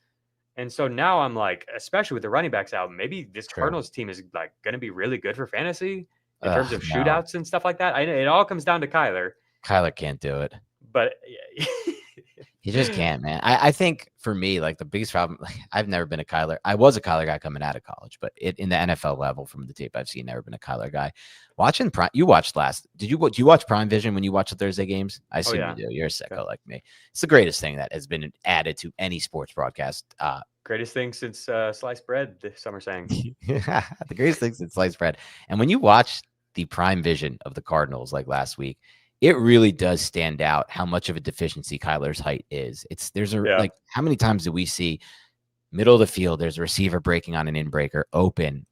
And so now I'm like, especially with the running backs out, maybe this True. Cardinals team is like going to be really good for fantasy in Ugh, terms of no. shootouts and stuff like that. It all comes down to Kyler, Kyler can't do it. but He just can't, man. I think for me, like, the biggest problem, like, I've never been a Kyler. I was a Kyler guy coming out of college, but in the NFL level, from the tape I've seen, never been a Kyler guy. Watching Prime, you watched do you watch Prime Vision when you watch the Thursday games? I assume yeah. you do. You're a sicko like me. It's the greatest thing that has been added to any sports broadcast. Greatest thing since sliced bread, some are saying. The greatest thing since sliced bread. And when you watch the Prime Vision of the Cardinals, like last week, it really does stand out how much of a deficiency Kyler's height is. Like, how many times do we see middle of the field, there's a receiver breaking on an in-breaker open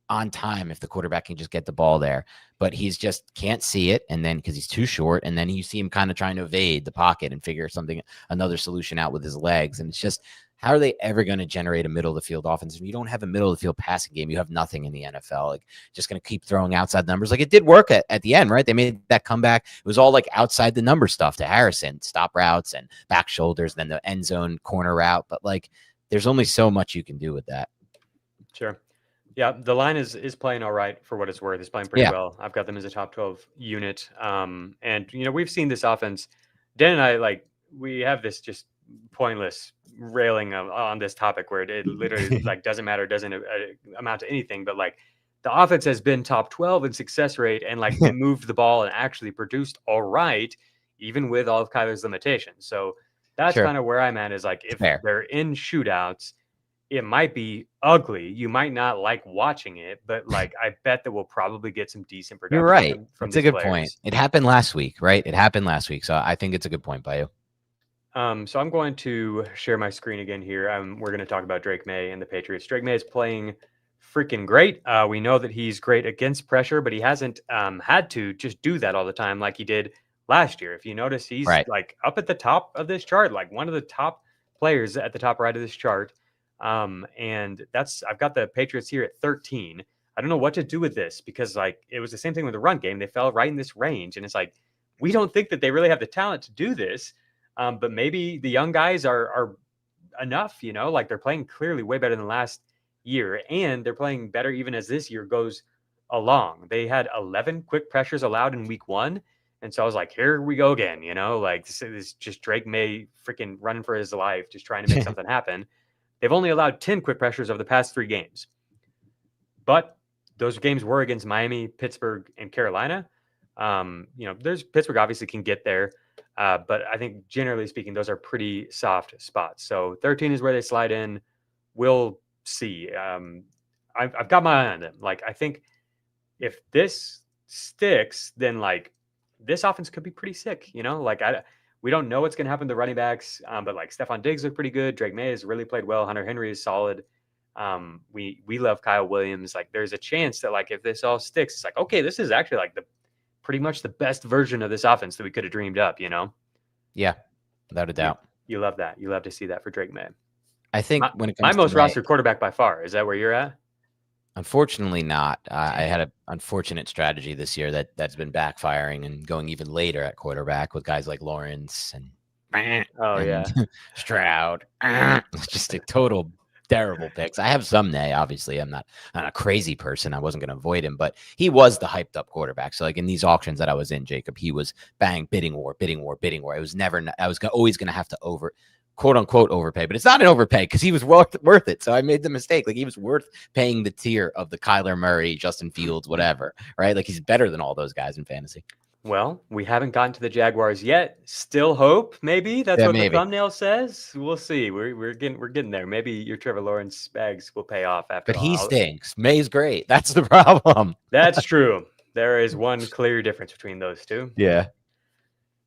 on time if the quarterback can just get the ball there, but he's just can't see it. And then because he's too short, and then you see him kind of trying to evade the pocket and figure another solution out with his legs. And it's just, how are they ever going to generate a middle of the field offense? If you don't have a middle of the field passing game, you have nothing in the NFL. Like, just going to keep throwing outside numbers. Like, it did work at the end, right? They made that comeback. It was all like outside the number stuff to Harrison, stop routes and back shoulders, then the end zone corner route. But like, there's only so much you can do with that. Sure. Yeah, the line is playing all right for what it's worth. It's playing pretty well. I've got them as a top 12 unit. And we've seen this offense. Dan and I, we have this just pointless railing on this topic where it literally like doesn't matter, doesn't amount to anything. But like, the offense has been top 12 in success rate, and like they moved the ball and actually produced all right, even with all of Kyler's limitations. So that's kind of where I'm at, is like, if they're in shootouts, it might be ugly. You might not like watching it, but like, I bet that we'll probably get some decent production. You're right. From it's a good point. It happened last week, right? It happened last week. So I think it's a good point by you. So I'm going to share my screen again here. We're going to talk about Drake May and the Patriots. Drake May is playing freaking great. We know that he's great against pressure, but he hasn't had to just do that all the time like he did last year. If you notice, he's like up at the top of this chart, like one of the top players at the top right of this chart. And I've got the Patriots here at 13. I don't know what to do with this, because like, it was the same thing with the run game. They fell right in this range, and it's like, we don't think that they really have the talent to do this. But maybe the young guys are enough, like they're playing clearly way better than last year, and they're playing better even as this year goes along. They had 11 quick pressures allowed in week 1. And so I was like, here we go again, like this is just Drake May freaking running for his life, just trying to make something happen. They've only allowed 10 quick pressures over the past 3 games. But those games were against Miami, Pittsburgh, and Carolina. There's Pittsburgh obviously can get there. But I think generally speaking, those are pretty soft spots. So 13 is where they slide in. We'll see. I've got my eye on them. Like, I think if this sticks, then like this offense could be pretty sick. Like we don't know what's going to happen to the running backs, but like Stephon Diggs looked pretty good. Drake May has really played well. Hunter Henry is solid. We love Kyle Williams. Like, there's a chance that like if this all sticks, it's like, okay, this is actually like pretty much the best version of this offense that we could have dreamed up. Yeah, without a doubt. You love that. You love to see that for Drake May. I think when it My comes most to May, rostered quarterback by far. Is that where you're at? unfortunately not. I had an unfortunate strategy this year that's been backfiring and going even later at quarterback with guys like Lawrence and Stroud. Just a total terrible picks. I have some Nay. Obviously, I'm not a crazy person. I wasn't going to avoid him, but he was the hyped up quarterback. So like in these auctions that I was in, Jacob, he was bidding war. It was never. I was always going to have to quote unquote overpay, but it's not an overpay because he was worth it. So I made the mistake. Like, he was worth paying the tier of the Kyler Murray, Justin Fields, whatever, right? Like, he's better than all those guys in fantasy. Well, we haven't gotten to the Jaguars yet. Still hope, maybe. That's what the thumbnail says. We'll see. We're getting there. Maybe your Trevor Lawrence bags will pay off after all. But he stinks. May's great. That's the problem. That's true. There is one clear difference between those two. Yeah.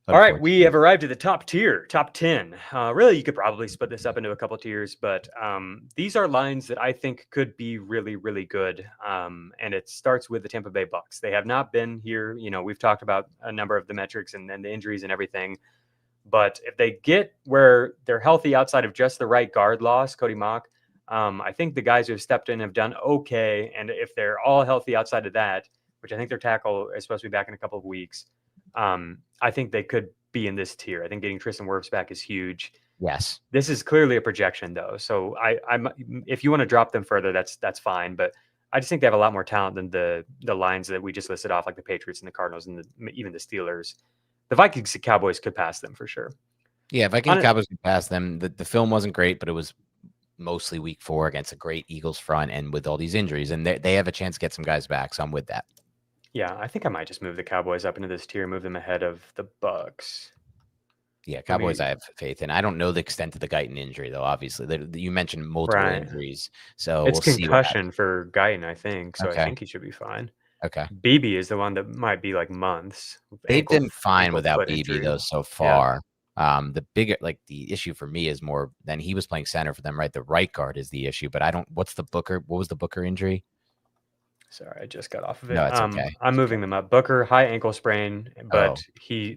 All right, we have arrived at the top tier, top 10. Really, you could probably split this up into a couple tiers, but these are lines that I think could be really, really good. And it starts with the Tampa Bay Bucks. They have not been here. We've talked about a number of the metrics and then the injuries and everything. But if they get where they're healthy outside of just the right guard loss, Cody Mock, I think the guys who have stepped in have done okay. And if they're all healthy outside of that, which I think their tackle is supposed to be back in a couple of weeks, I think they could be in this tier. I think getting Tristan Wirfs back is huge. Yes. This is clearly a projection, though. So I'm if you want to drop them further, that's fine. But I just think they have a lot more talent than the lines that we just listed off, like the Patriots and the Cardinals and even the Steelers. The Vikings and Cowboys could pass them for sure. Yeah, Vikings and Cowboys could pass them. The film wasn't great, but it was mostly week 4 against a great Eagles front and with all these injuries. And they have a chance to get some guys back, so I'm with that. Yeah, I think I might just move the Cowboys up into this tier, move them ahead of the Bucks. Yeah, Cowboys I have faith in. I don't know the extent of the Guyton injury, though, obviously. You mentioned multiple injuries, so it's we'll concussion for Guyton, I think, so Okay. I think he should be fine. Okay. BB is the one that might be like months. They've been fine without BB, injury. though, so far. Yeah. The issue for me is more than he was playing center for them, right? The right guard is the issue, but what was the Booker injury? Sorry, I just got off of it. No, it's okay. I'm moving them up. Booker, high ankle sprain, but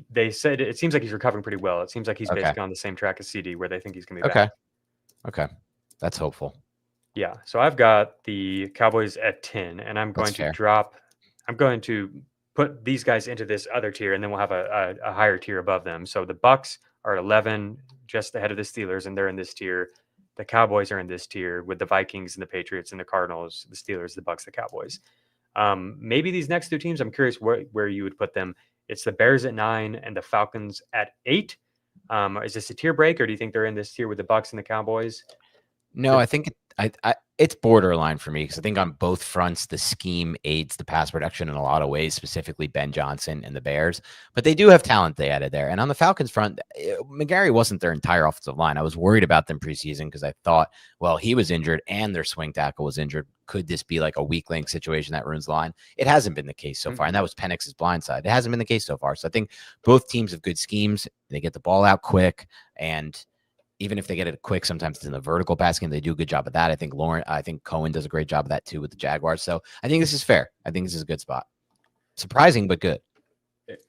they said it seems like he's recovering pretty well. It seems like he's basically on the same track as CD, where they think he's going to be back. Okay. That's hopeful. Yeah. So I've got the Cowboys at 10, and I'm going to put these guys into this other tier, and then we'll have a higher tier above them. So the Bucks are at 11, just ahead of the Steelers, and they're in this tier. The Cowboys are in this tier with the Vikings and the Patriots and the Cardinals, the Steelers, the Bucks, the Cowboys. Maybe these next 2 teams, I'm curious where you would put them. It's the Bears at 9 and the Falcons at 8. Is this a tier break, or do you think they're in this tier with the Bucks and the Cowboys? No, I think it's borderline for me because I think on both fronts, the scheme aids the pass production in a lot of ways, specifically Ben Johnson and the Bears. But they do have talent they added there. And on the Falcons front, McGarry wasn't their entire offensive line. I was worried about them preseason because I thought, well, he was injured and their swing tackle was injured. Could this be like a weak link situation that ruins the line? It hasn't been the case so far. And that was Penix's blind side. It hasn't been the case so far. So I think both teams have good schemes. They get the ball out quick, and even if they get it quick, sometimes it's in the vertical passing. They do a good job of that. I think Cohen does a great job of that too with the Jaguars. So I think this is fair. I think this is a good spot. Surprising, but good.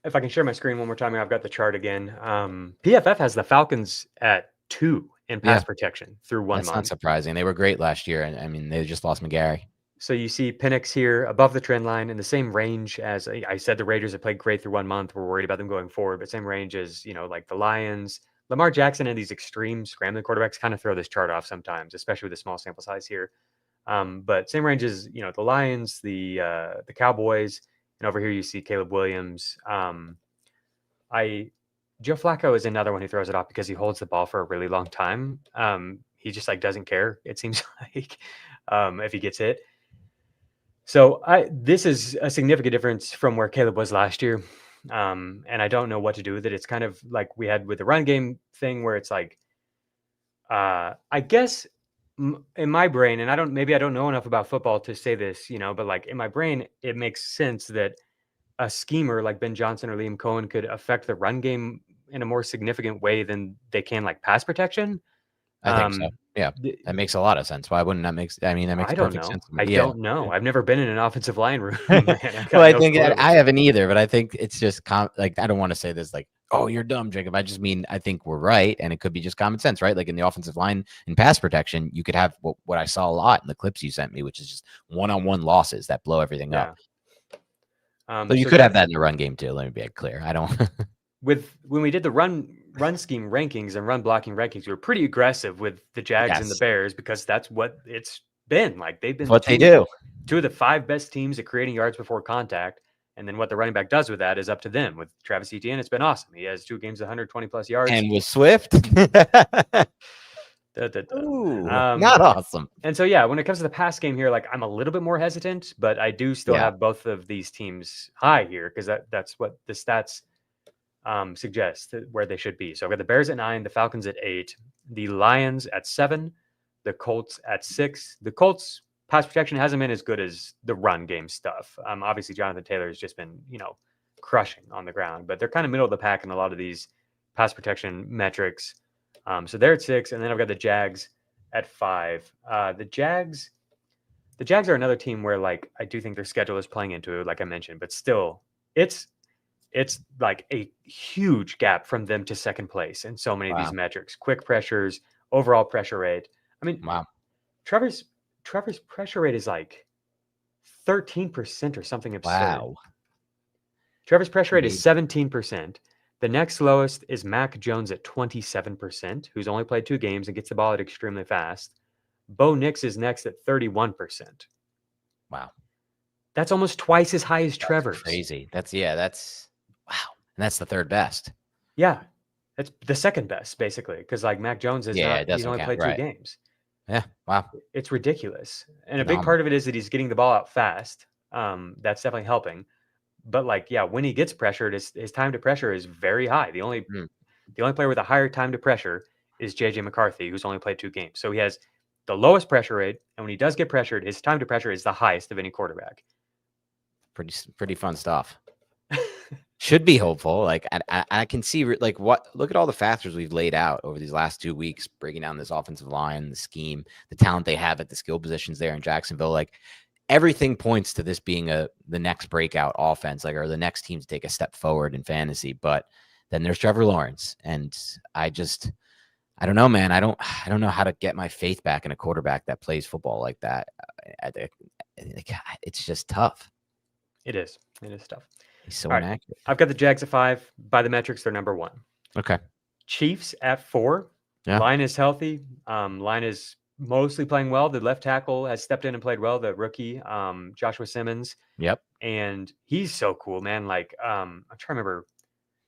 If I can share my screen one more time, I've got the chart again. PFF has the Falcons at 2 in pass protection through 1 month. That's not surprising. They were great last year. And I mean, they just lost McGarry. So you see Penix here above the trend line in the same range as I said, the Raiders have played great through 1 month. We're worried about them going forward, but same range as, like the Lions. Lamar Jackson and these extreme scrambling quarterbacks kind of throw this chart off sometimes, especially with a small sample size here. But same range as, the Lions, the Cowboys, and over here you see Caleb Williams. Joe Flacco is another one who throws it off because he holds the ball for a really long time. He just doesn't care, it seems like, if he gets hit. So this is a significant difference from where Caleb was last year. And I don't know what to do with it. It's kind of like we had with the run game thing where it's like, I guess in my brain, and maybe I don't know enough about football to say this, but like in my brain, it makes sense that a schemer like Ben Johnson or Liam Cohen could affect the run game in a more significant way than they can like pass protection. I think so. Yeah, that makes a lot of sense. Why wouldn't that make? I mean, that makes I don't perfect know. sense. I don't know. I've never been in an offensive line room. Well, I think I haven't either, but I think it's just like I don't want to say this like, oh, you're dumb, Jacob. I just mean I think we're right, and it could be just common sense, right? Like in the offensive line and pass protection, you could have what I saw a lot in the clips you sent me, which is just one-on-one losses that blow everything up. So you could have that in the run game too. Let me be clear. I don't. When we did the run scheme rankings and run blocking rankings, we were pretty aggressive with the Jags and the Bears because that's what it's been. Like they've been what they do. 2 of the 5 best teams at creating yards before contact. And then what the running back does with that is up to them. With Travis Etienne, it's been awesome. He has 2 games, 120 plus yards. And with Swift. Ooh, not awesome. And so, yeah, when it comes to the pass game here, like I'm a little bit more hesitant, but I do still have both of these teams high here because that's what the stats suggest where they should be. So I've got the Bears at 9, the Falcons at 8, the Lions at 7, the Colts at 6. The Colts pass protection hasn't been as good as the run game stuff. Obviously, Jonathan Taylor has just been, crushing on the ground, but they're kind of middle of the pack in a lot of these pass protection metrics. So they're at 6, and then I've got the Jags at 5. The Jags are another team where, like, I do think their schedule is playing into it, like I mentioned, but still, it's like a huge gap from them to second place in so many of these metrics. Quick pressures, overall pressure rate. I mean, Trevor's pressure rate is like 13% or something absurd. Wow. Trevor's pressure rate is 17%. The next lowest is Mac Jones at 27%, who's only played 2 games and gets the ball out extremely fast. Bo Nix is next at 31%. Wow. That's almost twice as high as Trevor's. Crazy. That's wow. And that's the third best. Yeah. That's the second best, basically, because like Mac Jones he's only played 2 games. Yeah. Wow. It's ridiculous. And a big part of it is that he's getting the ball out fast. That's definitely helping. But like, when he gets pressured, his time to pressure is very high. The only player with a higher time to pressure is JJ McCarthy, who's only played 2 games. So he has the lowest pressure rate, and when he does get pressured, his time to pressure is the highest of any quarterback. Pretty fun stuff. Should be hopeful. Like I can see like look at all the factors we've laid out over these last 2 weeks, breaking down this offensive line, the scheme, the talent they have at the skill positions there in Jacksonville. Like everything points to this being the next breakout offense, like, or the next team to take a step forward in fantasy. But then there's Trevor Lawrence, and I don't know, man. I don't know how to get my faith back in a quarterback that plays football like that. It's just tough. It is tough. He's so inaccurate. I've got the Jags at 5. By the metrics, they're number 1. Okay. Chiefs at 4. Yeah. Line is healthy. Line is mostly playing well. The left tackle has stepped in and played well. The rookie, Joshua Simmons. Yep. And he's so cool, man. Like, I'm trying to remember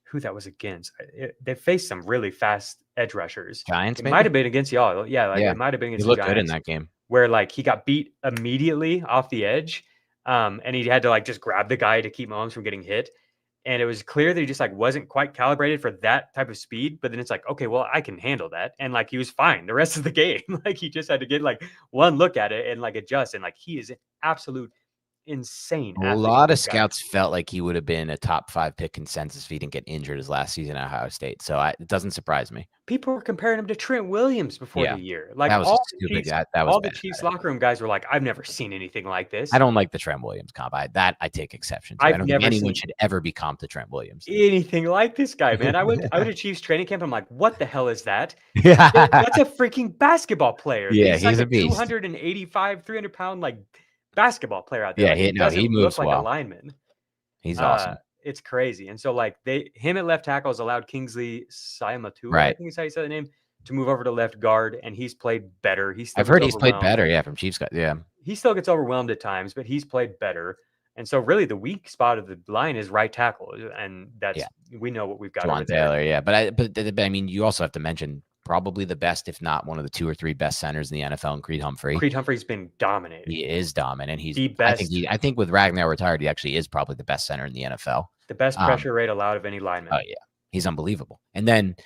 who that was against. They faced some really fast edge rushers. Giants, It might have been against y'all. Yeah, it might have been against the Giants. He looked good in that game. Where, like, he got beat immediately off the edge. And he had to like just grab the guy to keep Mahomes from getting hit. And it was clear that he just like wasn't quite calibrated for that type of speed. But then it's like, okay, well, I can handle that. And like he was fine the rest of the game. Like he just had to get like one look at it and like adjust. And like he is an absolute insane athlete. A lot of scouts felt like he would have been a top 5 pick consensus if he didn't get injured his last season at Ohio State. So it doesn't surprise me. People were comparing him to Trent Williams before the year. Like that was all stupid. The Chiefs locker room guys were like, I've never seen anything like this. I don't like the Trent Williams comp. I take exception to. I don't think anyone should ever be comped to Trent Williams. Anything like this guy, man. I went to Chiefs training camp. I'm like, what the hell is that? That's a freaking basketball player. Yeah, he's like a beast. 285, 300-pound like basketball player out there. Yeah, he moves like well. a lineman. He's awesome. It's crazy. And so like him at left tackle has allowed Kingsley Sayamatu, I think is how you say the name, to move over to left guard, and he's played better. I've heard he's played better, from Chiefs. Yeah. He still gets overwhelmed at times, but he's played better. And so really the weak spot of the line is right tackle. And that's we know what we've got over there. Taylor, but I mean, you also have to mention probably the best, if not one of the 2 or 3 best centers in the NFL, and Creed Humphrey. Creed Humphrey's been dominating. He is dominant. He's the best. I think with Ragnar retired, he actually is probably the best center in the NFL. The best pressure rate allowed of any lineman. Oh yeah, he's unbelievable. And then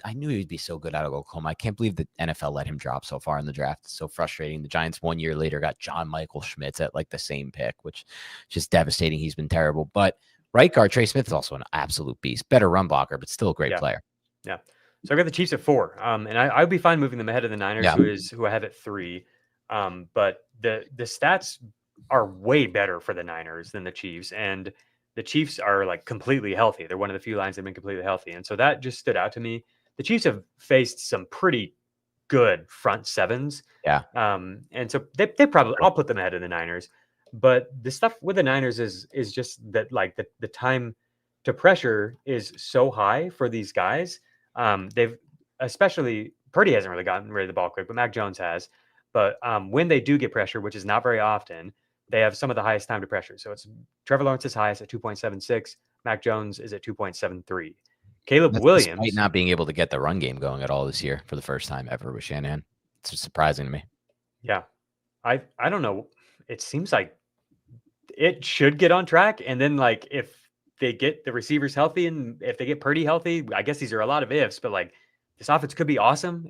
I knew he would be so good out of Oklahoma. I can't believe the NFL let him drop so far in the draft. It's so frustrating. The Giants 1 year later got John Michael Schmitz at like the same pick, which is just devastating. He's been terrible. But right guard Trey Smith is also an absolute beast. Better run blocker, but still a great player. Yeah. So I got the Chiefs at 4. And I'd be fine moving them ahead of the Niners, who I have at 3. But the stats are way better for the Niners than the Chiefs. And the Chiefs are like completely healthy. They're one of the few lines that have been completely healthy. And so that just stood out to me. The Chiefs have faced some pretty good front sevens. Yeah. And so they probably, I'll put them ahead of the Niners. But the stuff with the Niners is just that like the time to pressure is so high for these guys. They've, especially Purdy hasn't really gotten rid of the ball quick, but Mac Jones has. But when they do get pressure, which is not very often, they have some of the highest time to pressure. So it's Trevor Lawrence is highest at 2.76. Mac Jones is at 2.73. Caleb Williams, despite not being able to get the run game going at all this year for the first time ever with Shanahan. It's just surprising to me. Yeah. I don't know. It seems like it should get on track. And then like if they get the receivers healthy and if they get Purdy healthy, I guess these are a lot of ifs, but like this offense could be awesome.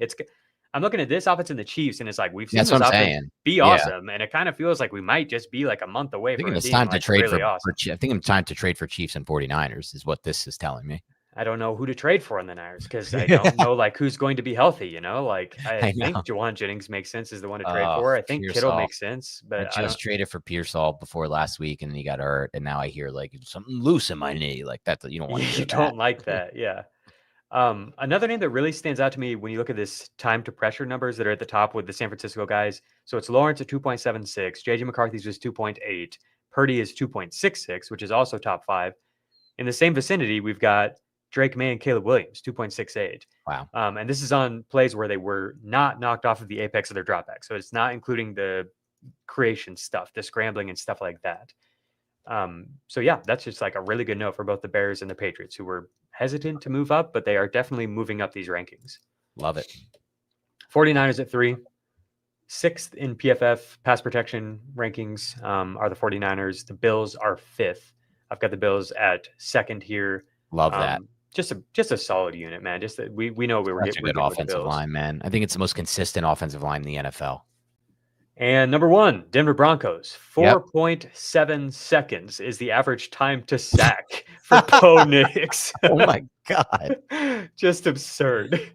I'm looking at this offense in the Chiefs, and it's like we've seen this offense be awesome, and it kind of feels like we might just be like a month away from it being time to like trade really for, awesome. I think it's time to trade for Chiefs and 49ers is what this is telling me. I don't know who to trade for in the Niners because I don't know like who's going to be healthy. You know, like I think Juwan Jennings makes sense as the one to trade for. I think Kittle makes sense, but I just traded for Pearsall before last week, and then he got hurt, and now I hear like something loose in my knee, like that. You don't want to. You don't like that, yeah. Another name that really stands out to me when you look at this time to pressure numbers that are at the top with the San Francisco guys. So it's Lawrence at 2.76. JJ McCarthy's was 2.8. Purdy is 2.66, which is also top 5. In the same vicinity, we've got Drake May and Caleb Williams, 2.68. Wow. And this is on plays where they were not knocked off of the apex of their dropback. So it's not including the creation stuff, the scrambling and stuff like that. So yeah, that's just like a really good note for both the Bears and the Patriots, who were hesitant to move up, but they are definitely moving up these rankings. Love it. 49ers at 3. 6th in PFF pass protection rankings are the 49ers. The Bills are 5th. I've got the Bills at 2nd here. Love that. Just a solid unit, man. Just that we know we were getting a good offensive line, man. I think it's the most consistent offensive line in the NFL. And number 1, Denver Broncos, 4.7 seconds is the average time to sack for Bo Nix. Oh my God. Just absurd.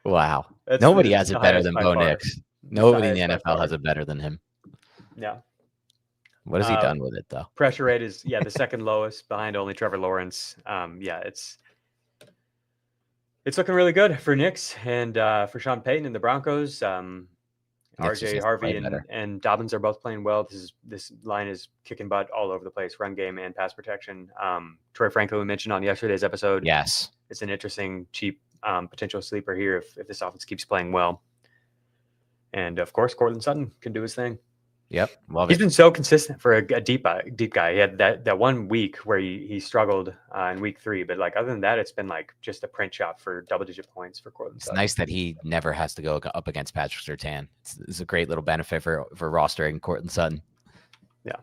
Wow. Nobody has it better than Bo Nix. Nobody in the NFL has it better than him. Yeah. What has he done with it, though? Pressure rate is, the second lowest behind only Trevor Lawrence. It's looking really good for Nix and for Sean Payton and the Broncos. RJ Harvey and Dobbins are both playing well. This line is kicking butt all over the place, run game and pass protection. Troy Franklin we mentioned on yesterday's episode. Yes. It's an interesting, cheap potential sleeper here if this offense keeps playing well. And of course, Cortland Sutton can do his thing. Yep. Love He's been so consistent for a deep guy. He had that 1 week where he struggled in week 3, but like other than that, it's been like just a print shot for double-digit points for Cortland Sutton. It's nice that he never has to go up against Patrick Surtain. It's a great little benefit for rostering Cortland Sutton. Yeah,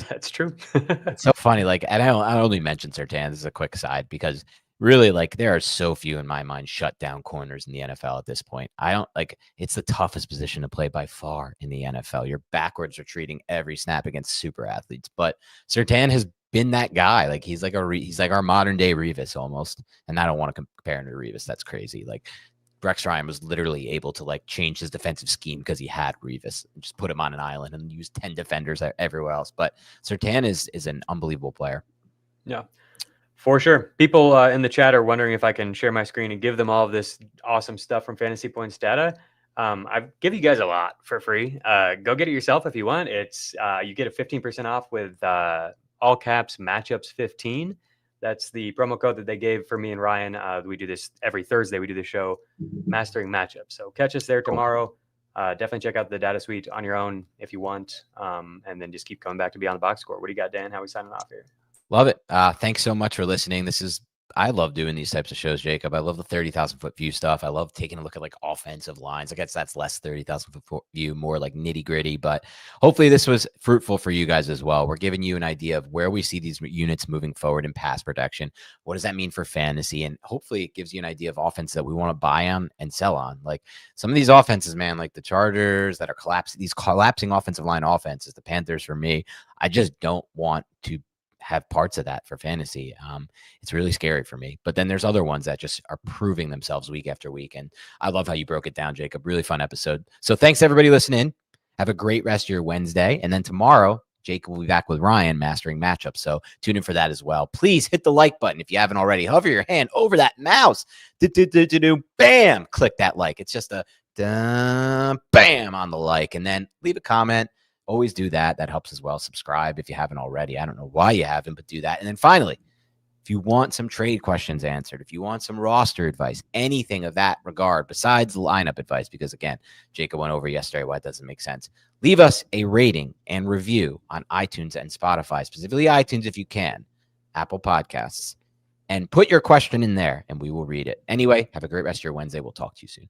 that's true. It's so funny. Like, and I only mention Surtain as a quick side because really, like, there are so few in my mind shut down corners in the NFL at this point. It's the toughest position to play by far in the NFL. You're backwards retreating every snap against super athletes, but Surtain has been that guy. Like, he's like our modern day Revis almost. And I don't want to compare him to Revis. That's crazy. Like, Rex Ryan was literally able to like change his defensive scheme because he had Revis and just put him on an island and use 10 defenders everywhere else. But Surtain is an unbelievable player. Yeah. For sure. People in the chat are wondering if I can share my screen and give them all of this awesome stuff from Fantasy Points data. I give you guys a lot for free. Go get it yourself if you want. It's you get a 15% off with all caps matchups 15. That's the promo code that they gave for me and Ryan. We do this every Thursday. We do the show Mastering Matchups. So catch us there tomorrow. Definitely check out the data suite on your own if you want. And then just keep coming back to Beyond the Box Score. What do you got, Dan? How are we signing off here? Love it. Thanks so much for listening. This is I love doing these types of shows, Jacob. I love the 30,000 foot view stuff. I love taking a look at like offensive lines. I guess that's less 30,000 foot view, more like nitty gritty, but hopefully this was fruitful for you guys as well. We're giving you an idea of where we see these units moving forward in pass protection. What does that mean for fantasy? And hopefully it gives you an idea of offense that we want to buy on and sell on. Like some of these offenses, man, like the Chargers that are collapsing offensive line offenses, the Panthers for me, I just don't want to have parts of that for fantasy. It's really scary for me. But then there's other ones that just are proving themselves week after week. And I love how you broke it down, Jacob. Really fun episode. So thanks everybody listening. Have a great rest of your Wednesday. And then tomorrow, Jacob will be back with Ryan mastering matchups. So tune in for that as well. Please hit the like button if you haven't already. Hover your hand over that mouse. Bam! Click that like. It's just a bam on the like. And then leave a comment. Always do that. That helps as well. Subscribe if you haven't already. I don't know why you haven't, but do that. And then finally, if you want some trade questions answered, if you want some roster advice, anything of that regard besides lineup advice, because again, Jacob went over yesterday why it doesn't make sense, leave us a rating and review on iTunes and Spotify, specifically iTunes if you can, Apple Podcasts, and put your question in there and we will read it. Anyway, have a great rest of your Wednesday. We'll talk to you soon.